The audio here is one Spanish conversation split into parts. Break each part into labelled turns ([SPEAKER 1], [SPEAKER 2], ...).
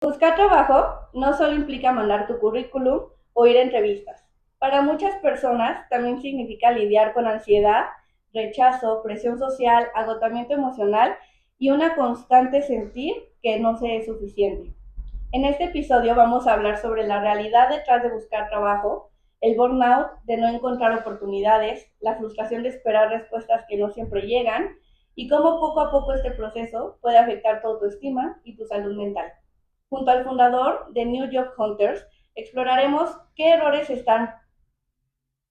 [SPEAKER 1] Buscar trabajo no solo implica mandar tu currículum o ir a entrevistas. Para muchas personas también significa lidiar con ansiedad, rechazo, presión social, agotamiento emocional y una constante sentir que no se es suficiente. En este episodio vamos a hablar sobre la realidad detrás de buscar trabajo, el burnout de no encontrar oportunidades, la frustración de esperar respuestas que no siempre llegan y cómo poco a poco este proceso puede afectar tu autoestima y tu salud mental. Junto al fundador de New Job Hunters, exploraremos qué errores están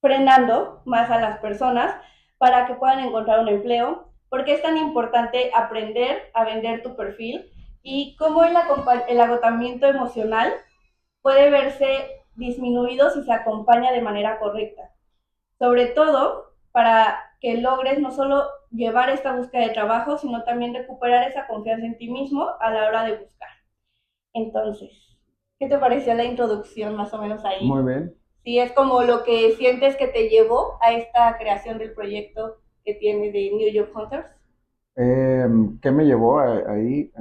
[SPEAKER 1] frenando más a las personas para que puedan encontrar un empleo, por qué es tan importante aprender a vender tu perfil y cómo el agotamiento emocional puede verse disminuido si se acompaña de manera correcta. Sobre todo para que logres no solo llevar esta búsqueda de trabajo, sino también recuperar esa confianza en ti mismo a la hora de buscar. Entonces, ¿qué te pareció la introducción más o menos
[SPEAKER 2] Muy
[SPEAKER 1] ahí?
[SPEAKER 2] bien.
[SPEAKER 1] Sí, es como lo que sientes que te llevó a esta creación del proyecto que tienes de New York Hunters.
[SPEAKER 2] ¿Qué me llevó ahí?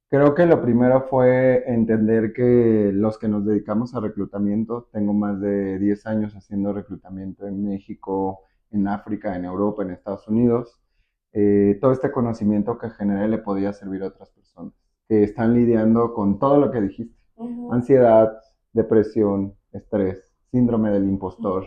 [SPEAKER 2] Creo que lo primero fue entender que los que nos dedicamos a reclutamiento, tengo más de 10 años haciendo reclutamiento en México, en África, en Europa, en Estados Unidos. Todo este conocimiento que generé le podía servir a otras personas que están lidiando con todo lo que dijiste.
[SPEAKER 1] Ujú.
[SPEAKER 2] Ansiedad, depresión, estrés, síndrome del impostor,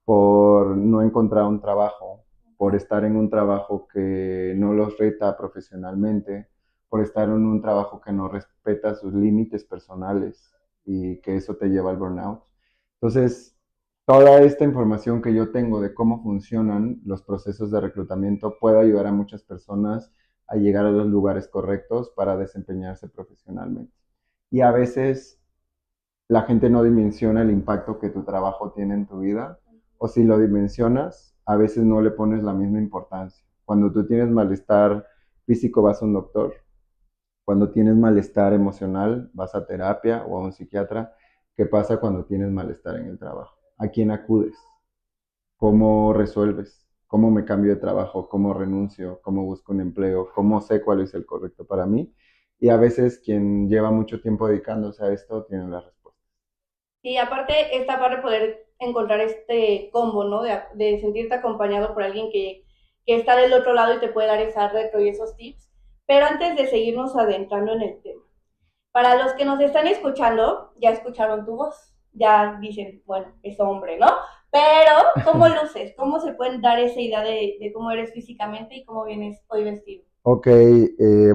[SPEAKER 2] por no encontrar un trabajo, por estar en un trabajo que no los reta profesionalmente, por estar en un trabajo que no respeta sus límites personales y que eso te lleva al burnout. Entonces, toda esta información que yo tengo de cómo funcionan los procesos de reclutamiento puede ayudar a muchas personas a llegar a los lugares correctos para desempeñarse profesionalmente. Y a veces la gente no dimensiona el impacto que tu trabajo tiene en tu vida, o si lo dimensionas, a veces no le pones la misma importancia. Cuando tú tienes malestar físico vas a un doctor, cuando tienes malestar emocional vas a terapia o a un psiquiatra. ¿Qué pasa cuando tienes malestar en el trabajo? ¿A quién acudes? ¿Cómo resuelves? ¿Cómo me cambio de trabajo? ¿Cómo renuncio? ¿Cómo busco un empleo? ¿Cómo sé cuál es el correcto para mí? Y a veces quien lleva mucho tiempo dedicándose a esto tiene la respuesta.
[SPEAKER 1] Y aparte, esta parte de poder encontrar este combo, ¿no? De sentirte acompañado por alguien que está del otro lado y te puede dar esa retro y esos tips. Pero antes de seguirnos adentrando en el tema, para los que nos están escuchando, ya escucharon tu voz, ya dicen, bueno, es hombre, ¿no? Pero, ¿cómo luces? ¿Cómo se pueden dar esa idea de cómo eres físicamente y cómo vienes hoy vestido?
[SPEAKER 2] Ok,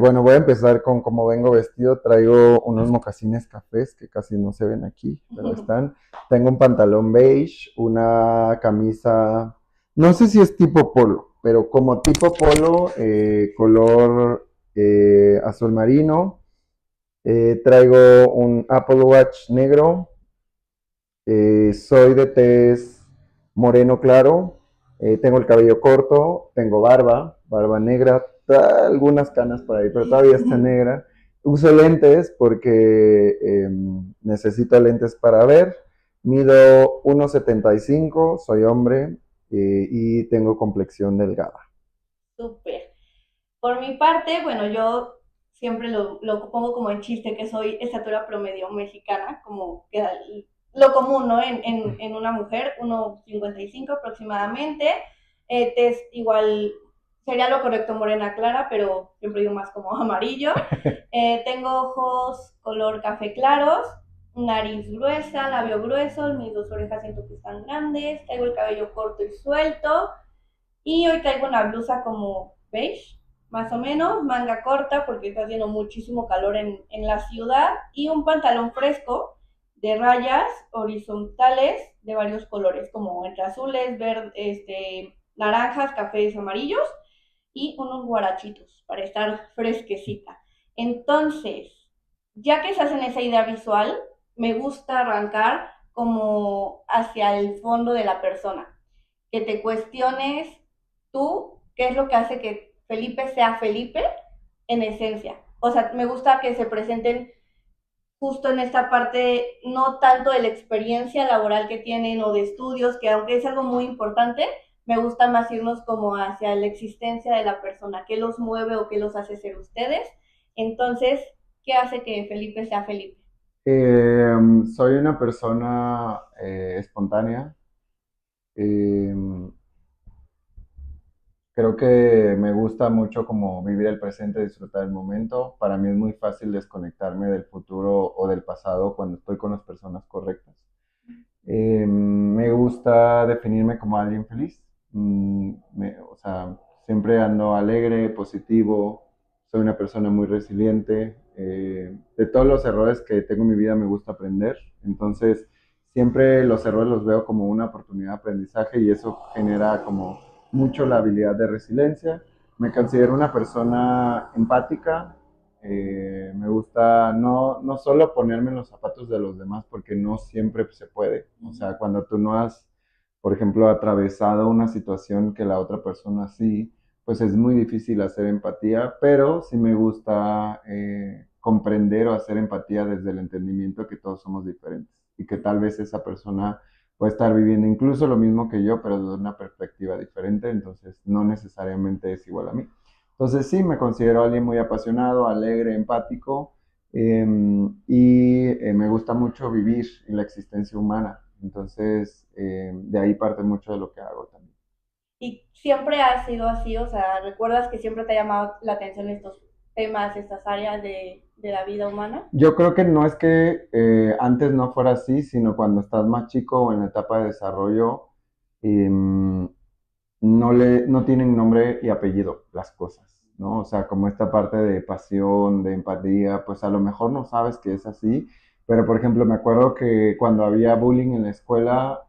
[SPEAKER 2] bueno, voy a empezar con cómo vengo vestido. Traigo unos mocasines cafés que casi no se ven aquí, pero están. Tengo un pantalón beige, una camisa, no sé si es tipo polo, pero como tipo polo, color azul marino. Traigo un Apple Watch negro. Soy de tez moreno claro. Tengo el cabello corto, tengo barba negra, algunas canas por ahí, pero todavía está negra. Uso lentes porque necesito lentes para ver. Mido 1,75, soy hombre y tengo complexión delgada.
[SPEAKER 1] Súper. Por mi parte, bueno, yo siempre lo pongo como en chiste que soy estatura promedio mexicana, como que lo común, ¿no? En una mujer, 1,55 aproximadamente. Es igual, sería lo correcto morena clara, pero siempre digo más como amarillo. Tengo ojos color café claros, nariz gruesa, labio grueso, mis dos orejas siento que están grandes, tengo el cabello corto y suelto, y hoy traigo una blusa como beige, más o menos, manga corta porque está haciendo muchísimo calor en la ciudad y un pantalón fresco de rayas horizontales de varios colores, como entre azules, verdes, naranjas, cafés, amarillos y unos guarachitos para estar fresquecita. Entonces, ya que se hacen esa idea visual, me gusta arrancar como hacia el fondo de la persona, que te cuestiones tú qué es lo que hace que Felipe sea Felipe en esencia. O sea, me gusta que se presenten justo en esta parte, no tanto de la experiencia laboral que tienen o de estudios, que aunque es algo muy importante, me gusta más irnos como hacia la existencia de la persona, qué los mueve o qué los hace ser ustedes. Entonces, ¿Qué hace que Felipe sea Felipe?
[SPEAKER 2] Soy una persona espontánea. eh, Creo que me gusta mucho como vivir el presente, disfrutar el momento. Para mí es muy fácil desconectarme del futuro o del pasado cuando estoy con las personas correctas. Me gusta definirme como alguien feliz. O sea, siempre ando alegre, positivo. Soy una persona muy resiliente. De todos los errores que tengo en mi vida me gusta aprender. Entonces, siempre los errores los veo como una oportunidad de aprendizaje y eso genera como mucho la habilidad de resiliencia. Me considero una persona empática. Me gusta no solo ponerme en los zapatos de los demás porque no siempre se puede. O sea, cuando tú no has, por ejemplo, atravesado una situación que la otra persona sí, pues es muy difícil hacer empatía, pero sí me gusta comprender o hacer empatía desde el entendimiento que todos somos diferentes y que tal vez esa persona puede estar viviendo incluso lo mismo que yo, pero desde una perspectiva diferente, entonces no necesariamente es igual a mí. Entonces sí, me considero alguien muy apasionado, alegre, empático me gusta mucho vivir en la existencia humana. Entonces de ahí parte mucho de lo que hago también.
[SPEAKER 1] Y siempre ha sido así, o sea, ¿recuerdas que siempre te ha llamado la atención estos temas, estas áreas de la vida humana?
[SPEAKER 2] Yo creo que no es que antes no fuera así, sino cuando estás más chico o en la etapa de desarrollo, eh, no tienen nombre y apellido las cosas, ¿no? O sea, como esta parte de pasión, de empatía, pues a lo mejor no sabes que es así, pero por ejemplo, me acuerdo que cuando había bullying en la escuela,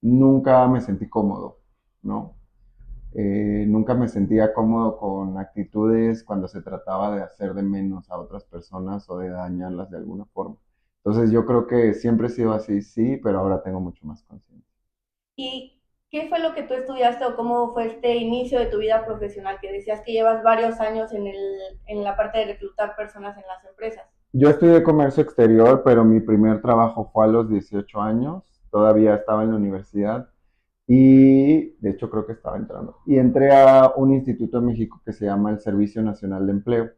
[SPEAKER 2] nunca me sentí cómodo, ¿no? Nunca me sentía cómodo con actitudes cuando se trataba de hacer de menos a otras personas o de dañarlas de alguna forma. Entonces yo creo que siempre he sido así, sí, pero ahora tengo mucho más conciencia.
[SPEAKER 1] ¿Y qué fue lo que tú estudiaste o cómo fue este inicio de tu vida profesional? Que decías que llevas varios años en la parte de reclutar personas en las empresas.
[SPEAKER 2] Yo estudié comercio exterior, pero mi primer trabajo fue a los 18 años, todavía estaba en la universidad y de hecho creo que estaba entrando. Y entré a un instituto en México que se llama el Servicio Nacional de Empleo.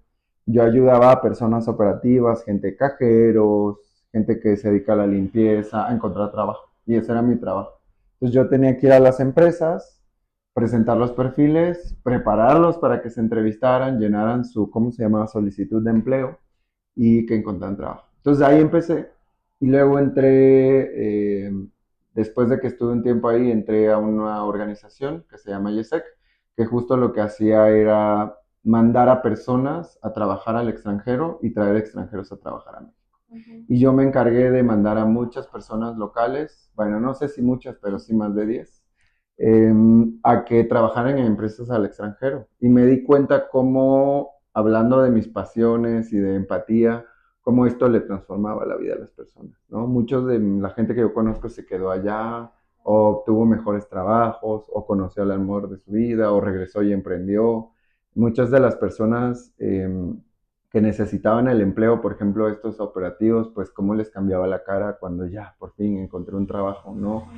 [SPEAKER 2] Yo ayudaba a personas operativas, gente cajeros, gente que se dedica a la limpieza, a encontrar trabajo. Y ese era mi trabajo. Entonces yo tenía que ir a las empresas, presentar los perfiles, prepararlos para que se entrevistaran, llenaran su, ¿cómo se llama? Solicitud de empleo y que encontraran trabajo. Entonces ahí empecé y luego entré, después de que estuve un tiempo ahí, entré a una organización que se llama YESEC, que justo lo que hacía era mandar a personas a trabajar al extranjero y traer extranjeros a trabajar a México. Y yo me encargué de mandar a muchas personas locales, bueno, no sé si muchas, pero sí más de 10, a que trabajaran en empresas al extranjero. Y me di cuenta cómo, hablando de mis pasiones y de empatía, cómo esto le transformaba la vida a las personas, ¿no? Muchos de la gente que yo conozco se quedó allá, o obtuvo mejores trabajos, o conoció el amor de su vida, o regresó y emprendió. Muchas de las personas que necesitaban el empleo, por ejemplo, estos operativos, pues cómo les cambiaba la cara cuando ya por fin encontré un trabajo, ¿no?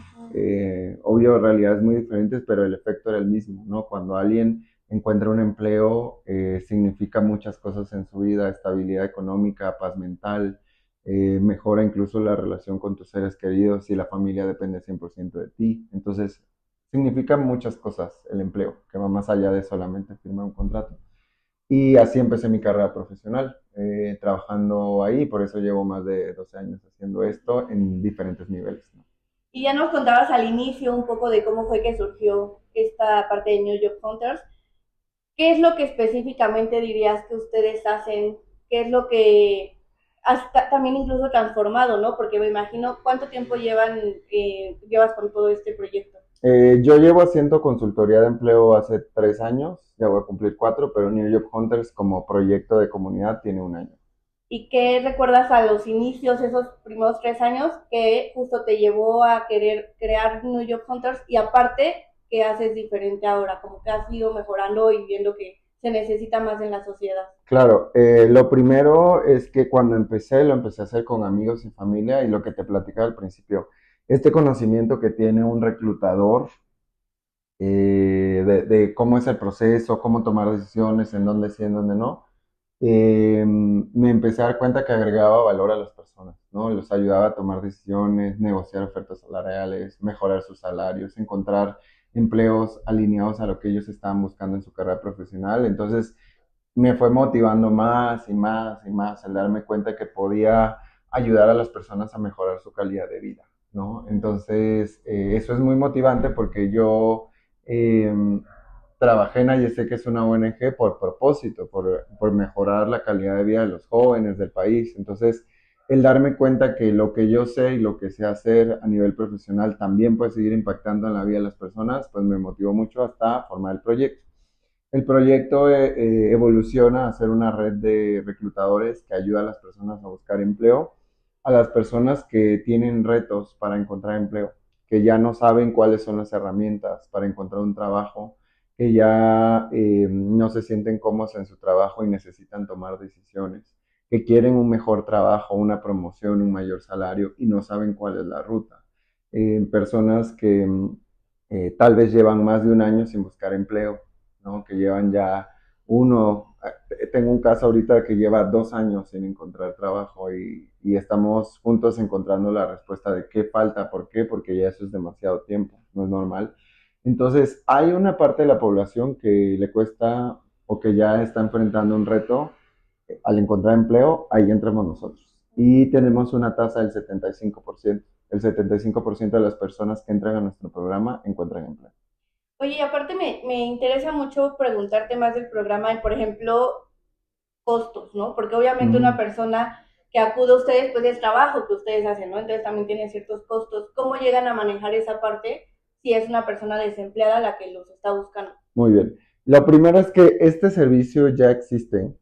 [SPEAKER 2] Obvio, realidades muy diferentes, pero el efecto era el mismo, ¿no? Cuando alguien encuentra un empleo, significa muchas cosas en su vida, estabilidad económica, paz mental, mejora incluso la relación con tus seres queridos y la familia depende 100% de ti. Entonces, significa muchas cosas el empleo, que va más allá de solamente firmar un contrato. Y así empecé mi carrera profesional, trabajando ahí, por eso llevo más de 12 años haciendo esto en diferentes niveles, ¿no?
[SPEAKER 1] Y ya nos contabas al inicio un poco de cómo fue que surgió esta parte de New Job Hunters. ¿Qué es lo que específicamente dirías que ustedes hacen? ¿Qué es lo que hasta también incluso transformado, ¿no? Porque me imagino cuánto tiempo llevas con todo este proyecto.
[SPEAKER 2] Yo llevo haciendo consultoría de empleo hace 3 años, ya voy a cumplir 4, pero New Job Hunters como proyecto de comunidad tiene un año.
[SPEAKER 1] ¿Y qué recuerdas a los inicios, esos primeros 3 años, que justo te llevó a querer crear New Job Hunters? Y aparte, ¿qué haces diferente ahora? Como que has ido mejorando y viendo que se necesita más en la sociedad.
[SPEAKER 2] Claro, lo primero es que cuando empecé, lo empecé a hacer con amigos y familia y lo que te platicaba al principio, este conocimiento que tiene un reclutador de cómo es el proceso, cómo tomar decisiones, en dónde sí, en dónde no, me empecé a dar cuenta que agregaba valor a las personas, ¿no? Los ayudaba a tomar decisiones, negociar ofertas salariales, mejorar sus salarios, encontrar empleos alineados a lo que ellos estaban buscando en su carrera profesional. Entonces me fue motivando más y más y más el darme cuenta que podía ayudar a las personas a mejorar su calidad de vida, ¿no? Entonces, eso es muy motivante porque yo eh, trabajé en AYC, que es una ONG, por propósito, por mejorar la calidad de vida de los jóvenes del país. Entonces, el darme cuenta que lo que yo sé y lo que sé hacer a nivel profesional también puede seguir impactando en la vida de las personas, pues me motivó mucho hasta formar el proyecto. El proyecto evoluciona a ser una red de reclutadores que ayuda a las personas a buscar empleo, a las personas que tienen retos para encontrar empleo, que ya no saben cuáles son las herramientas para encontrar un trabajo, que ya no se sienten cómodos en su trabajo y necesitan tomar decisiones, que quieren un mejor trabajo, una promoción, un mayor salario y no saben cuál es la ruta. Personas que tal vez llevan más de un año sin buscar empleo, ¿no? Que llevan ya tengo un caso ahorita que lleva 2 años sin encontrar trabajo y estamos juntos encontrando la respuesta de qué falta, por qué, porque ya eso es demasiado tiempo, no es normal. Entonces, hay una parte de la población que le cuesta o que ya está enfrentando un reto al encontrar empleo, ahí entramos nosotros. Y tenemos una tasa del 75%. El 75% de las personas que entran a nuestro programa encuentran empleo.
[SPEAKER 1] Oye, y aparte me interesa mucho preguntarte más del programa y, por ejemplo, costos, ¿no? Porque obviamente una
[SPEAKER 2] Mm,
[SPEAKER 1] persona que acude a ustedes, pues es trabajo que ustedes hacen, ¿no? Entonces también tiene ciertos costos. ¿Cómo llegan a manejar esa parte si es una persona desempleada la que los está buscando?
[SPEAKER 2] muy bien. Lo primero es que este servicio ya existe,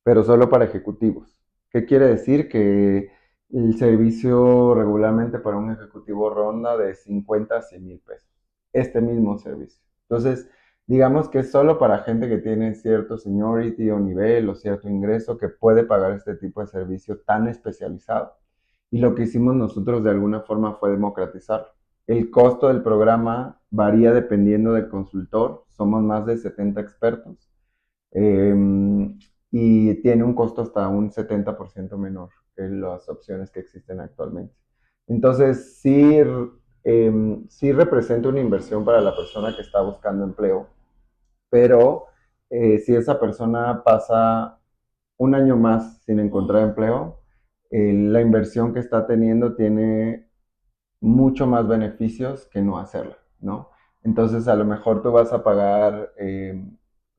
[SPEAKER 2] pero solo para ejecutivos. ¿Qué quiere decir? Que el servicio regularmente para un ejecutivo ronda de 50 a 100 mil pesos. Este mismo servicio. Entonces, digamos que es solo para gente que tiene cierto seniority o nivel o cierto ingreso que puede pagar este tipo de servicio tan especializado. Y lo que hicimos nosotros de alguna forma fue democratizarlo. El costo del programa varía dependiendo del consultor. Somos más de 70 expertos. Eh, y tiene un costo hasta un 70% menor que las opciones que existen actualmente. Entonces, sí representa una inversión para la persona que está buscando empleo, pero si esa persona pasa un año más sin encontrar empleo, la inversión que está teniendo tiene mucho más beneficios que no hacerla, ¿no? Entonces, a lo mejor tú vas a pagar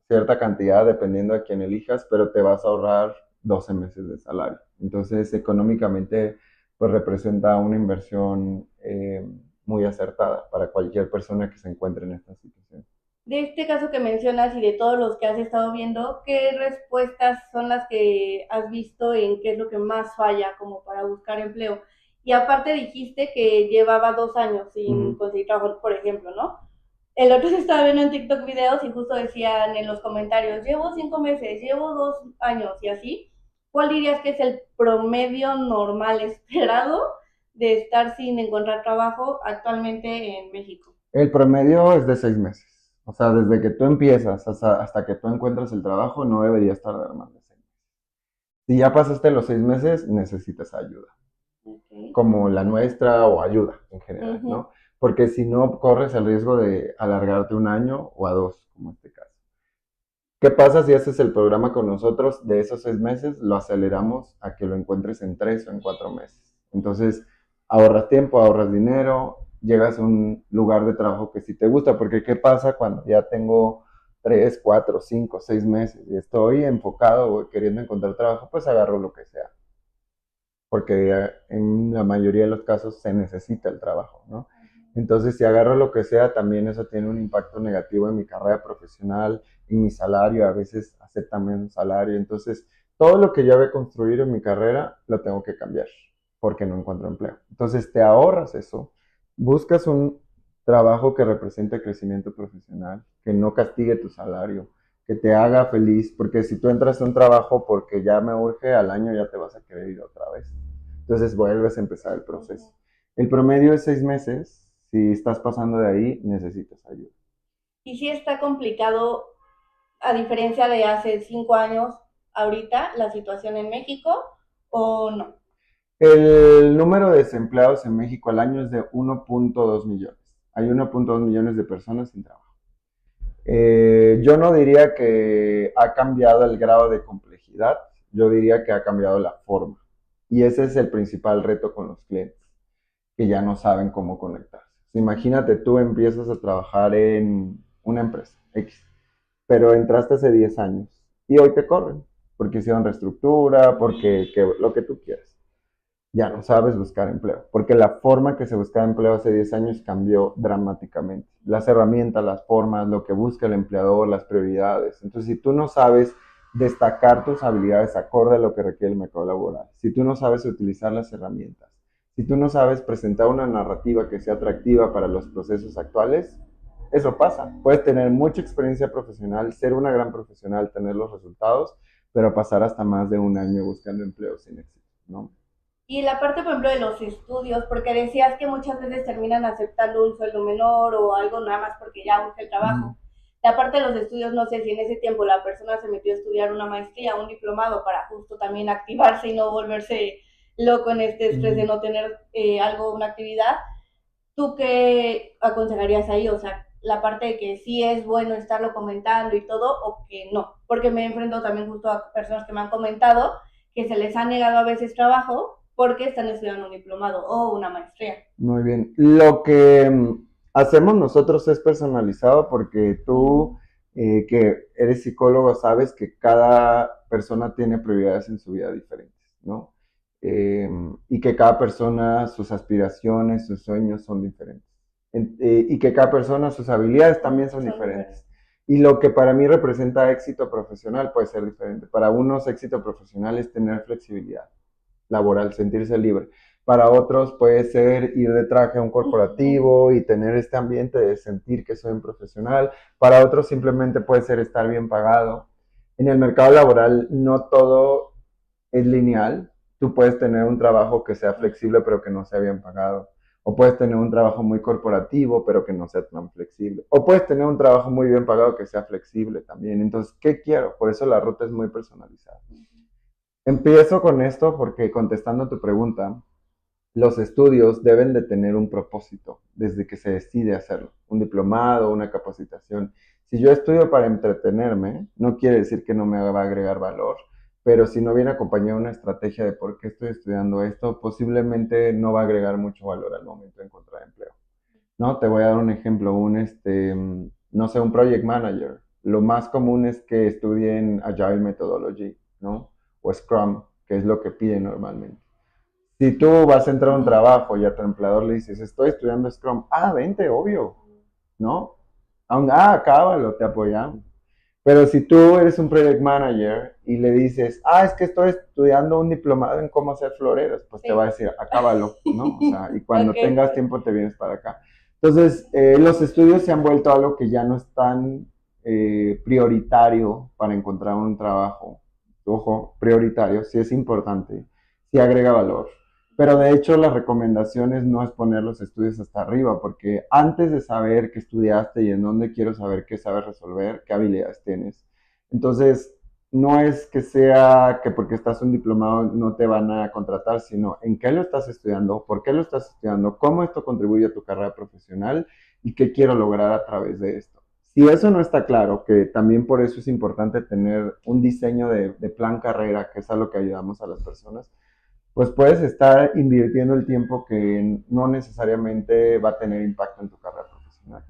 [SPEAKER 2] cierta cantidad dependiendo de quién elijas, pero te vas a ahorrar 12 meses de salario. Entonces, económicamente, pues representa una inversión muy acertada para cualquier persona que se encuentre en esta situación.
[SPEAKER 1] De este caso que mencionas y de todos los que has estado viendo, ¿qué respuestas son las que has visto en qué es lo que más falla como para buscar empleo? Y aparte dijiste que llevaba 2 años
[SPEAKER 2] Uh
[SPEAKER 1] sin
[SPEAKER 2] -huh.
[SPEAKER 1] conseguir trabajo, por ejemplo, ¿no? El otro se estaba viendo en TikTok videos y justo decían en los comentarios, llevo 5 meses, llevo 2 años y así. ¿Cuál dirías que es el promedio normal esperado de estar sin encontrar trabajo actualmente en México?
[SPEAKER 2] El promedio es de 6 meses. O sea, desde que tú empiezas hasta que tú encuentras el trabajo, no deberías tardar más de 6 meses. Si ya pasaste los 6 meses, necesitas ayuda,
[SPEAKER 1] Okay.
[SPEAKER 2] como la nuestra o ayuda en general,
[SPEAKER 1] Uh-huh.
[SPEAKER 2] ¿no? Porque si no, corres el riesgo de alargarte un año o a dos, como este caso. ¿Qué pasa si haces el programa con nosotros? De esos 6 meses, lo aceleramos a que lo encuentres en 3 o en 4 meses. Entonces, ahorras tiempo, ahorras dinero, llegas a un lugar de trabajo que sí te gusta, porque ¿qué pasa cuando ya tengo 3, 4, 5, 6 meses y estoy enfocado queriendo encontrar trabajo? Pues agarro lo que sea, porque en la mayoría de los casos se necesita el trabajo, ¿no? Entonces, si agarro lo que sea, también eso tiene un impacto negativo en mi carrera profesional, en mi salario, a veces aceptan menos salario. Entonces, todo lo que yo había construido en mi carrera lo tengo que cambiar porque no encuentro empleo. Entonces, te ahorras eso, buscas un trabajo que represente crecimiento profesional, que no castigue tu salario, que te haga feliz, porque si tú entras a un trabajo porque ya me urge, al año ya te vas a querer ir otra vez. Entonces vuelves a empezar el proceso. El promedio es 6 meses. Si estás pasando de ahí, necesitas ayuda.
[SPEAKER 1] Y sí está complicado, a diferencia de hace 5 años, ahorita la situación en México o no?
[SPEAKER 2] El número de desempleados en México al año es de 1.2 millones. Hay 1.2 millones de personas sin trabajo. Yo no diría que ha cambiado el grado de complejidad, yo diría que ha cambiado la forma. Y ese es el principal reto con los clientes, que ya no saben cómo conectarse. Imagínate, tú empiezas a trabajar en una empresa X, pero entraste hace 10 años y hoy te corren, porque hicieron reestructura, porque lo que tú quieras. Ya no sabes buscar empleo, porque la forma que se buscaba empleo hace 10 años cambió dramáticamente. Las herramientas, las formas, lo que busca el empleador, las prioridades. Entonces, si tú no sabes destacar tus habilidades acorde a lo que requiere el mercado laboral, si tú no sabes utilizar las herramientas, si tú no sabes presentar una narrativa que sea atractiva para los procesos actuales, eso pasa. Puedes tener mucha experiencia profesional, ser una gran profesional, tener los resultados, pero pasar hasta más de un año buscando empleo sin éxito, ¿no?
[SPEAKER 1] Y la parte, por ejemplo, de los estudios, porque decías que muchas veces terminan aceptando un sueldo menor o algo nada más porque ya urge el trabajo. La parte de los estudios, no sé si en ese tiempo la persona se metió a estudiar una maestría, un diplomado para justo también activarse y no volverse loco en este estrés de no tener algo, una actividad. ¿Tú qué aconsejarías ahí? O sea, la parte de que sí es bueno estarlo comentando y todo o que no. Porque me he enfrentado también justo a personas que me han comentado que se les ha negado a veces trabajo porque están estudiando un diplomado o una maestría.
[SPEAKER 2] Muy bien. Lo que hacemos nosotros es personalizado porque tú, que eres psicólogo, sabes que cada persona tiene prioridades en su vida diferentes, ¿no? Y que cada persona, sus aspiraciones, sus sueños son diferentes. Y que cada persona, sus habilidades también son diferentes. Y lo que para mí representa éxito profesional puede ser diferente. Para unos éxito profesional es tener flexibilidad laboral, sentirse libre. Para otros puede ser ir de traje a un corporativo y tener este ambiente de sentir que soy un profesional. Para otros simplemente puede ser estar bien pagado. En el mercado laboral no todo es lineal. Tú puedes tener un trabajo que sea flexible pero que no sea bien pagado. O puedes tener un trabajo muy corporativo pero que no sea tan flexible. O puedes tener un trabajo muy bien pagado que sea flexible también. Entonces, ¿qué quiero? Por eso la ruta es muy personalizada. Empiezo con esto porque contestando tu pregunta, los estudios deben de tener un propósito desde que se decide hacerlo, un diplomado, una capacitación. Si yo estudio para entretenerme, no quiere decir que no me va a agregar valor, pero si no viene acompañado de una estrategia de por qué estoy estudiando esto, posiblemente no va a agregar mucho valor al momento de encontrar empleo. ¿No? Te voy a dar un ejemplo, no sé, un project manager. Lo más común es que estudien Agile Methodology, ¿no? O Scrum, que es lo que piden normalmente. Si tú vas a entrar a un trabajo y a tu empleador le dices, estoy estudiando Scrum, vente, obvio, ¿no? Cábalo, te apoyamos. Pero si tú eres un project manager y le dices, es que estoy estudiando un diplomado en cómo hacer floreros, pues sí, te va a decir, acábalo, ¿no? O sea, y cuando okay, tengas tiempo te vienes para acá. Entonces, los estudios se han vuelto algo que ya no es tan prioritario para encontrar un trabajo. Ojo, prioritario, sí es importante, sí agrega valor. Pero de hecho las recomendaciones no es poner los estudios hasta arriba, porque antes de saber qué estudiaste y en dónde quiero saber qué sabes resolver, qué habilidades tienes. Entonces, no es que sea que porque estás un diplomado no te van a contratar, sino en qué lo estás estudiando, por qué lo estás estudiando, cómo esto contribuye a tu carrera profesional y qué quiero lograr a través de esto. Si eso no está claro, que también por eso es importante tener un diseño de plan carrera, que es a lo que ayudamos a las personas, pues puedes estar invirtiendo el tiempo que no necesariamente va a tener impacto en tu carrera profesional.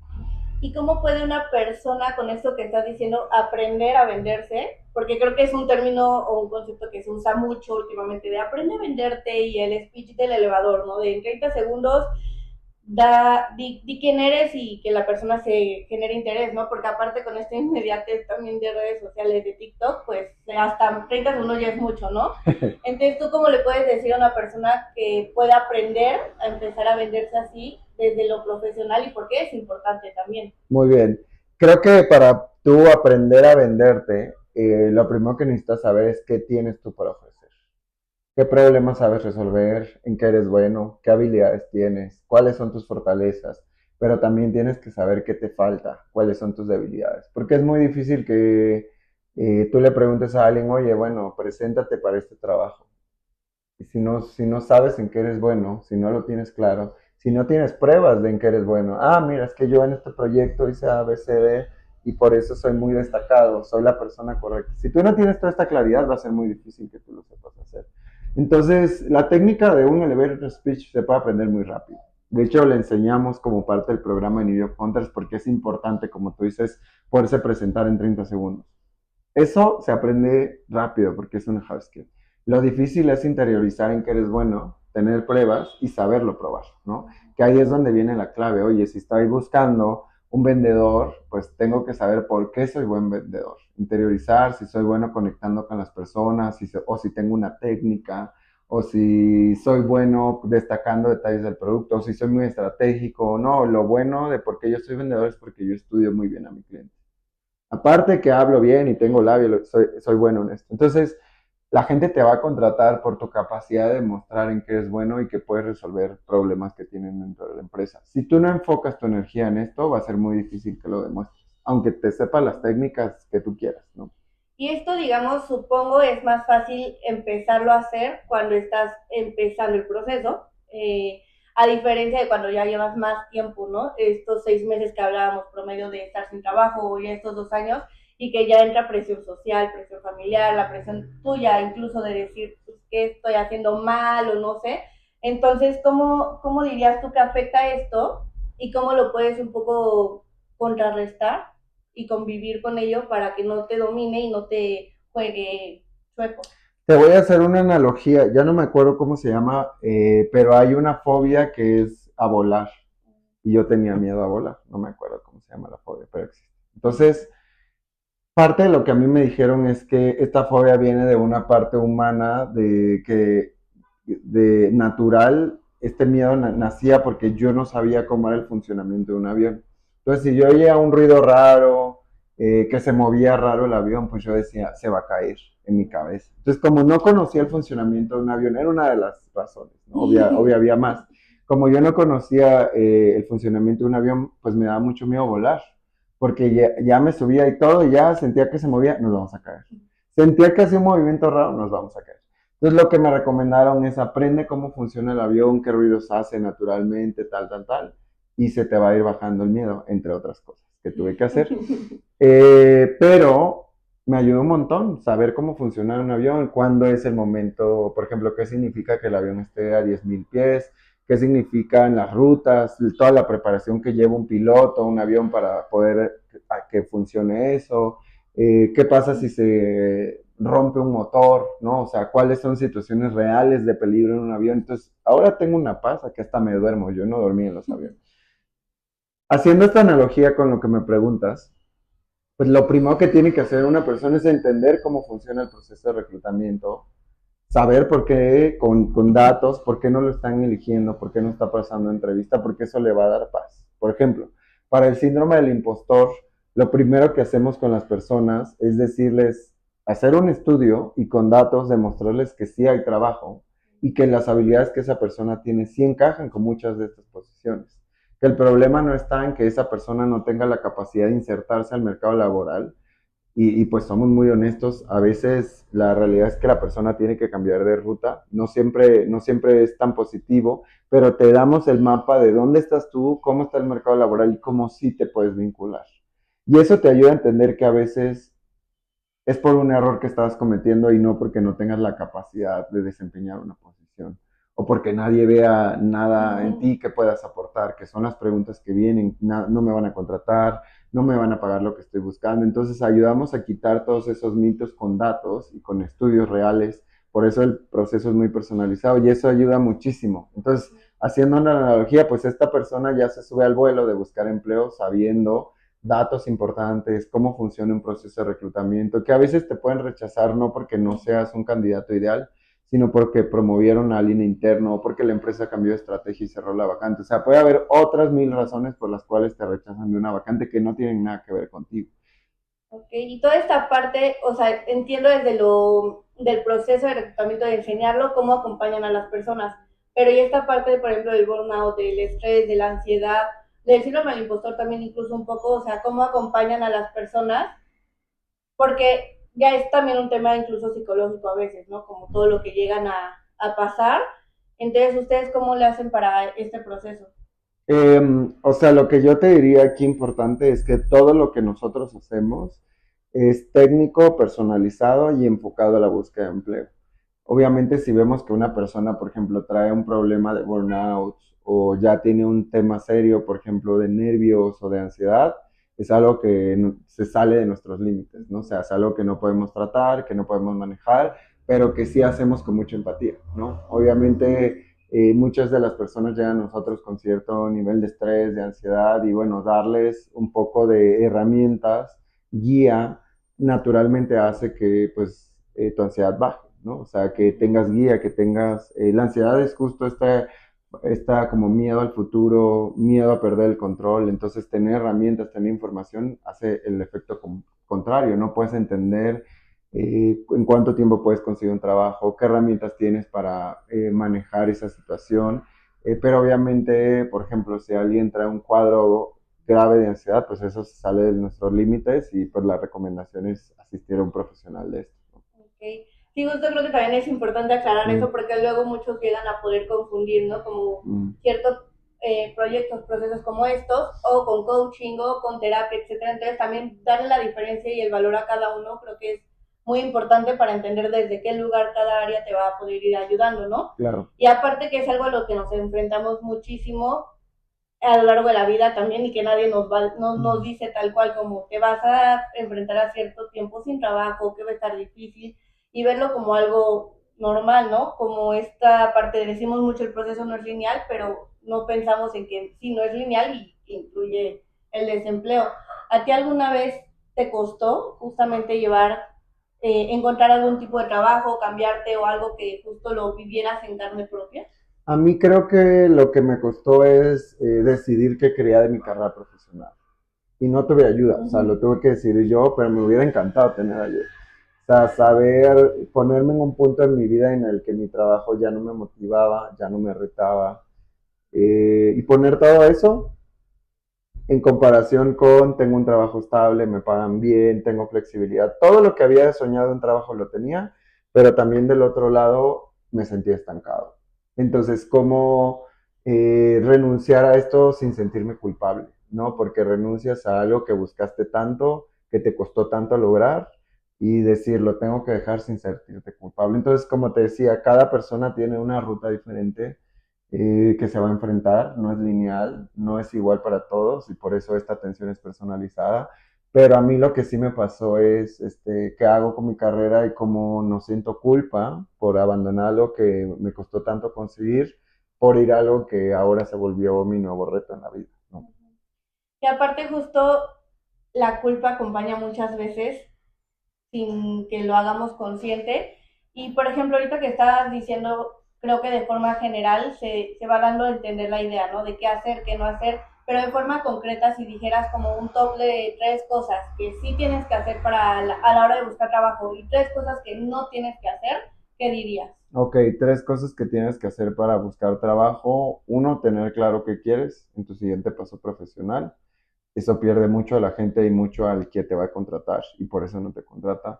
[SPEAKER 1] ¿Y cómo puede una persona con esto que estás diciendo aprender a venderse? Porque creo que es un término o un concepto que se usa mucho últimamente de aprende a venderte y el speech del elevador, ¿no? De en 30 segundos di quién eres y que la persona se genere interés, ¿no? Porque aparte con este inmediatez también de redes sociales, de TikTok, pues hasta 30 segundos ya es mucho, ¿no? Entonces, ¿tú cómo le puedes decir a una persona que pueda aprender a empezar a venderse así desde lo profesional y por qué es importante también?
[SPEAKER 2] Muy bien. Creo que para tú aprender a venderte, lo primero que necesitas saber es qué tienes tú para ofrecer. ¿Qué problemas sabes resolver? ¿En qué eres bueno? ¿Qué habilidades tienes? ¿Cuáles son tus fortalezas? Pero también tienes que saber qué te falta, cuáles son tus debilidades. Porque es muy difícil que tú le preguntes a alguien, oye, bueno, preséntate para este trabajo. Y si no sabes en qué eres bueno, si no lo tienes claro, si no tienes pruebas de en qué eres bueno, mira, es que yo en este proyecto hice A, B, C, D y por eso soy muy destacado, soy la persona correcta. Si tú no tienes toda esta claridad, va a ser muy difícil que tú lo sepas hacer. Entonces, la técnica de un elevator speech se puede aprender muy rápido. De hecho, le enseñamos como parte del programa de New York Hunters porque es importante, como tú dices, poderse presentar en 30 segundos. Eso se aprende rápido porque es una hard skill. Lo difícil es interiorizar en que eres bueno, tener pruebas y saberlo probar, ¿no? Que ahí es donde viene la clave. Oye, si estoy buscando un vendedor, pues tengo que saber por qué soy buen vendedor. Interiorizar si soy bueno conectando con las personas, o si tengo una técnica, o si soy bueno destacando detalles del producto, o si soy muy estratégico. No, lo bueno de por qué yo soy vendedor es porque yo estudio muy bien a mi cliente. Aparte que hablo bien y tengo labio, soy bueno en esto. Entonces, la gente te va a contratar por tu capacidad de mostrar en qué eres bueno y que puedes resolver problemas que tienen dentro de la empresa. Si tú no enfocas tu energía en esto, va a ser muy difícil que lo demuestres, aunque te sepas las técnicas que tú quieras, ¿no?
[SPEAKER 1] Y esto, digamos, supongo es más fácil empezarlo a hacer cuando estás empezando el proceso, a diferencia de cuando ya llevas más tiempo, ¿no? Estos 6 meses que hablábamos promedio de estar sin trabajo o ya estos 2 años y que ya entra presión social, presión familiar, la presión tuya incluso de decir pues, qué estoy haciendo mal o no sé. Entonces, ¿cómo dirías tú que afecta esto y cómo lo puedes un poco contrarrestar y convivir con ello para que no te domine y no te juegue chueco?
[SPEAKER 2] Te voy a hacer una analogía, ya no me acuerdo cómo se llama, pero hay una fobia que es a volar. Y yo tenía miedo a volar, no me acuerdo cómo se llama la fobia, pero existe. Entonces, parte de lo que a mí me dijeron es que esta fobia viene de una parte humana de natural, este miedo nacía porque yo no sabía cómo era el funcionamiento de un avión. Entonces, si yo oía un ruido raro, que se movía raro el avión, pues yo decía, se va a caer en mi cabeza. Entonces, como no conocía el funcionamiento de un avión, era una de las razones, ¿no? Obvia había más. Como yo no conocía el funcionamiento de un avión, pues me daba mucho miedo volar porque ya me subía y todo, y ya sentía que se movía, nos vamos a caer. Sentía que hacía un movimiento raro, nos vamos a caer. Entonces lo que me recomendaron es aprende cómo funciona el avión, qué ruidos hace naturalmente, tal, y se te va a ir bajando el miedo, entre otras cosas que tuve que hacer. Pero me ayudó un montón saber cómo funciona un avión, cuándo es el momento, por ejemplo, qué significa que el avión esté a 10,000 pies, qué significan las rutas, toda la preparación que lleva un piloto, un avión para poder que funcione eso, qué pasa si se rompe un motor, ¿no? O sea, cuáles son situaciones reales de peligro en un avión. Entonces, ahora tengo una paz, que hasta me duermo, yo no dormí en los aviones. Haciendo esta analogía con lo que me preguntas, pues lo primero que tiene que hacer una persona es entender cómo funciona el proceso de reclutamiento, saber por qué, con datos, por qué no lo están eligiendo, por qué no está pasando entrevista, porque eso le va a dar paz. Por ejemplo, para el síndrome del impostor, lo primero que hacemos con las personas es decirles, hacer un estudio y con datos demostrarles que sí hay trabajo y que las habilidades que esa persona tiene sí encajan con muchas de estas posiciones. Que el problema no está en que esa persona no tenga la capacidad de insertarse al mercado laboral, pues somos muy honestos, a veces la realidad es que la persona tiene que cambiar de ruta, no siempre es tan positivo, pero te damos el mapa de dónde estás tú, cómo está el mercado laboral y cómo sí te puedes vincular. Y eso te ayuda a entender que a veces es por un error que estás cometiendo y no porque no tengas la capacidad de desempeñar una posición o porque nadie vea nada en ti que puedas aportar, que son las preguntas que vienen, no me van a contratar, no me van a pagar lo que estoy buscando. Entonces ayudamos a quitar todos esos mitos con datos y con estudios reales. Por eso el proceso es muy personalizado y eso ayuda muchísimo. Entonces, haciendo una analogía, pues esta persona ya se sube al vuelo de buscar empleo sabiendo datos importantes, cómo funciona un proceso de reclutamiento, que a veces te pueden rechazar no porque no seas un candidato ideal, sino porque promovieron a alguien interno o porque la empresa cambió de estrategia y cerró la vacante. O sea, puede haber otras 1,000 razones por las cuales te rechazan de una vacante que no tienen nada que ver contigo.
[SPEAKER 1] Ok, y toda esta parte, o sea, entiendo desde del proceso de reclutamiento de enseñarlo, cómo acompañan a las personas, pero y esta parte, por ejemplo, del burnout, del estrés, de la ansiedad, del síndrome del impostor también incluso un poco, o sea, cómo acompañan a las personas, porque ya es también un tema incluso psicológico a veces, ¿no? Como todo lo que llegan a pasar. Entonces, ¿ustedes cómo le hacen para este proceso?
[SPEAKER 2] O sea, lo que yo te diría aquí importante es que todo lo que nosotros hacemos es técnico, personalizado y enfocado a la búsqueda de empleo. Obviamente, si vemos que una persona, por ejemplo, trae un problema de burnout o ya tiene un tema serio, por ejemplo, de nervios o de ansiedad, es algo que se sale de nuestros límites, ¿no? O sea, es algo que no podemos tratar, que no podemos manejar, pero que sí hacemos con mucha empatía, ¿no? Obviamente, muchas de las personas llegan a nosotros con cierto nivel de estrés, de ansiedad, y bueno, darles un poco de herramientas, guía, naturalmente hace que pues tu ansiedad baje, ¿no? O sea, que tengas guía, que tengas... la ansiedad es justo esta como miedo al futuro, miedo a perder el control, entonces tener herramientas, tener información hace el efecto contrario, no puedes entender en cuánto tiempo puedes conseguir un trabajo, qué herramientas tienes para manejar esa situación, pero obviamente, por ejemplo, si alguien trae un cuadro grave de ansiedad, pues eso se sale de nuestros límites y pues la recomendación es asistir a un profesional de esto.
[SPEAKER 1] Okay. Sí, justo creo que también es importante aclarar eso
[SPEAKER 2] Mm,
[SPEAKER 1] porque luego muchos llegan a poder confundir, ¿no? Como
[SPEAKER 2] mm,
[SPEAKER 1] ciertos proyectos, procesos como estos, o con coaching, o con terapia, etcétera. Entonces también darle la diferencia y el valor a cada uno creo que es muy importante para entender desde qué lugar cada área te va a poder ir ayudando, ¿no?
[SPEAKER 2] claro.
[SPEAKER 1] Y aparte que es algo a lo que nos enfrentamos muchísimo a lo largo de la vida también y que nadie nos
[SPEAKER 2] Mm.
[SPEAKER 1] dice tal cual como que vas a enfrentar a cierto tiempo sin trabajo, que va a estar difícil y verlo como algo normal, ¿no? Como esta parte, decimos mucho el proceso no es lineal, pero no pensamos en que sí, no es lineal y incluye el desempleo. ¿A ti alguna vez te costó justamente encontrar algún tipo de trabajo, cambiarte o algo que justo lo vivieras en carne propia?
[SPEAKER 2] A mí creo que lo que me costó es decidir qué quería de mi carrera profesional. Y no tuve ayuda, o sea, lo tuve que decidir yo, pero me hubiera encantado tener ayuda. O sea, saber ponerme en un punto en mi vida en el que mi trabajo ya no me motivaba, ya no me retaba, y poner todo eso en comparación con tengo un trabajo estable, me pagan bien, tengo flexibilidad, todo lo que había soñado en trabajo lo tenía, pero también del otro lado me sentía estancado. Entonces, ¿cómo renunciar a esto sin sentirme culpable? ¿No? Porque renuncias a algo que buscaste tanto, que te costó tanto lograr y decir, lo tengo que dejar sin sentirte culpable. Entonces, como te decía, cada persona tiene una ruta diferente que se va a enfrentar, no es lineal, no es igual para todos y por eso esta atención es personalizada. Pero a mí lo que sí me pasó es qué hago con mi carrera y cómo no siento culpa por abandonar lo que me costó tanto conseguir por ir a algo que ahora se volvió mi nuevo reto en la vida, ¿no?
[SPEAKER 1] Y aparte justo la culpa acompaña muchas veces sin que lo hagamos consciente. Y por ejemplo, ahorita que estabas diciendo, creo que de forma general se va dando a entender la idea, ¿no? De qué hacer, qué no hacer, pero de forma concreta, si dijeras como un top de tres cosas que sí tienes que hacer a la hora de buscar trabajo y tres cosas que no tienes que hacer, ¿qué dirías?
[SPEAKER 2] Ok, tres cosas que tienes que hacer para buscar trabajo. Uno, tener claro qué quieres en tu siguiente paso profesional. Eso pierde mucho a la gente y mucho al que te va a contratar y por eso no te contrata.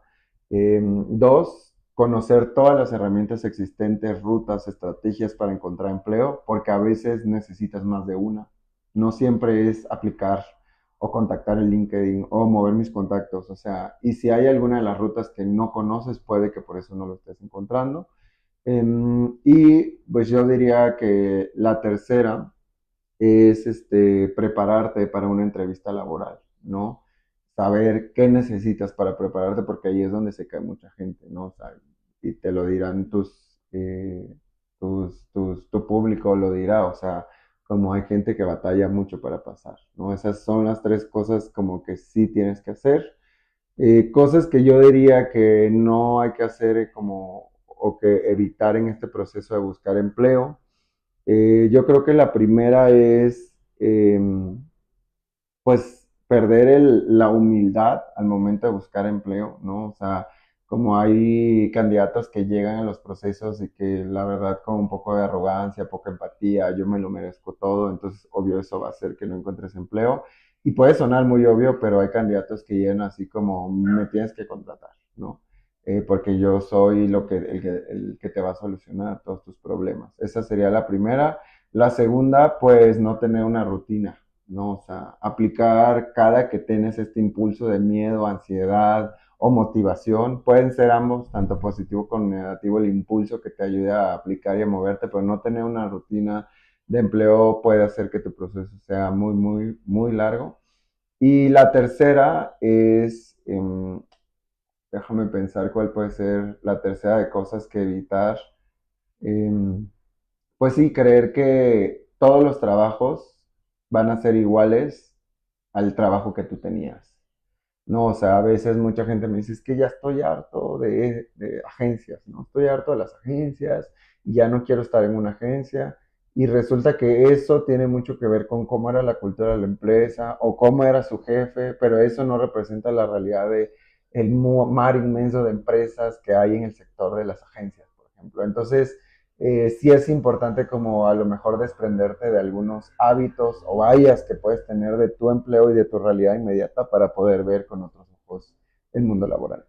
[SPEAKER 2] Dos, conocer todas las herramientas existentes, rutas, estrategias para encontrar empleo, porque a veces necesitas más de una. No siempre es aplicar o contactar el LinkedIn o mover mis contactos. O sea, y si hay alguna de las rutas que no conoces, puede que por eso no lo estés encontrando. Y pues yo diría que la tercera es prepararte para una entrevista laboral, ¿no? Saber qué necesitas para prepararte, porque ahí es donde se cae mucha gente, ¿no? O sea, y te lo dirán tu público lo dirá, o sea, como hay gente que batalla mucho para pasar, ¿no? Esas son las tres cosas como que sí tienes que hacer. Cosas que yo diría que no hay que hacer como o que evitar en este proceso de buscar empleo. Yo creo que la primera es, pues, perder la humildad al momento de buscar empleo, ¿no? O sea, como hay candidatos que llegan a los procesos y que la verdad con un poco de arrogancia, poca empatía, yo me lo merezco todo, entonces obvio eso va a hacer que no encuentres empleo. Y puede sonar muy obvio, pero hay candidatos que llegan así como, me tienes que contratar, ¿no? porque yo soy el que te va a solucionar todos tus problemas. Esa sería la primera. La segunda, pues no tener una rutina, ¿no? O sea, aplicar cada que tienes este impulso de miedo, ansiedad o motivación. Pueden ser ambos, tanto positivo como negativo, el impulso que te ayude a aplicar y a moverte, pero no tener una rutina de empleo puede hacer que tu proceso sea muy, muy, muy largo. Y la tercera es, déjame pensar cuál puede ser la tercera de cosas que evitar. Em, pues sí, creer que todos los trabajos van a ser iguales al trabajo que tú tenías. No, o sea, a veces mucha gente me dice, es que ya estoy harto de agencias, ¿no? Estoy harto de las agencias y ya no quiero estar en una agencia. Y resulta que eso tiene mucho que ver con cómo era la cultura de la empresa o cómo era su jefe, pero eso no representa la realidad de el mar inmenso de empresas que hay en el sector de las agencias, por ejemplo. Entonces, sí es importante como a lo mejor desprenderte de algunos hábitos o vallas que puedes tener de tu empleo y de tu realidad inmediata para poder ver con otros ojos el mundo laboral.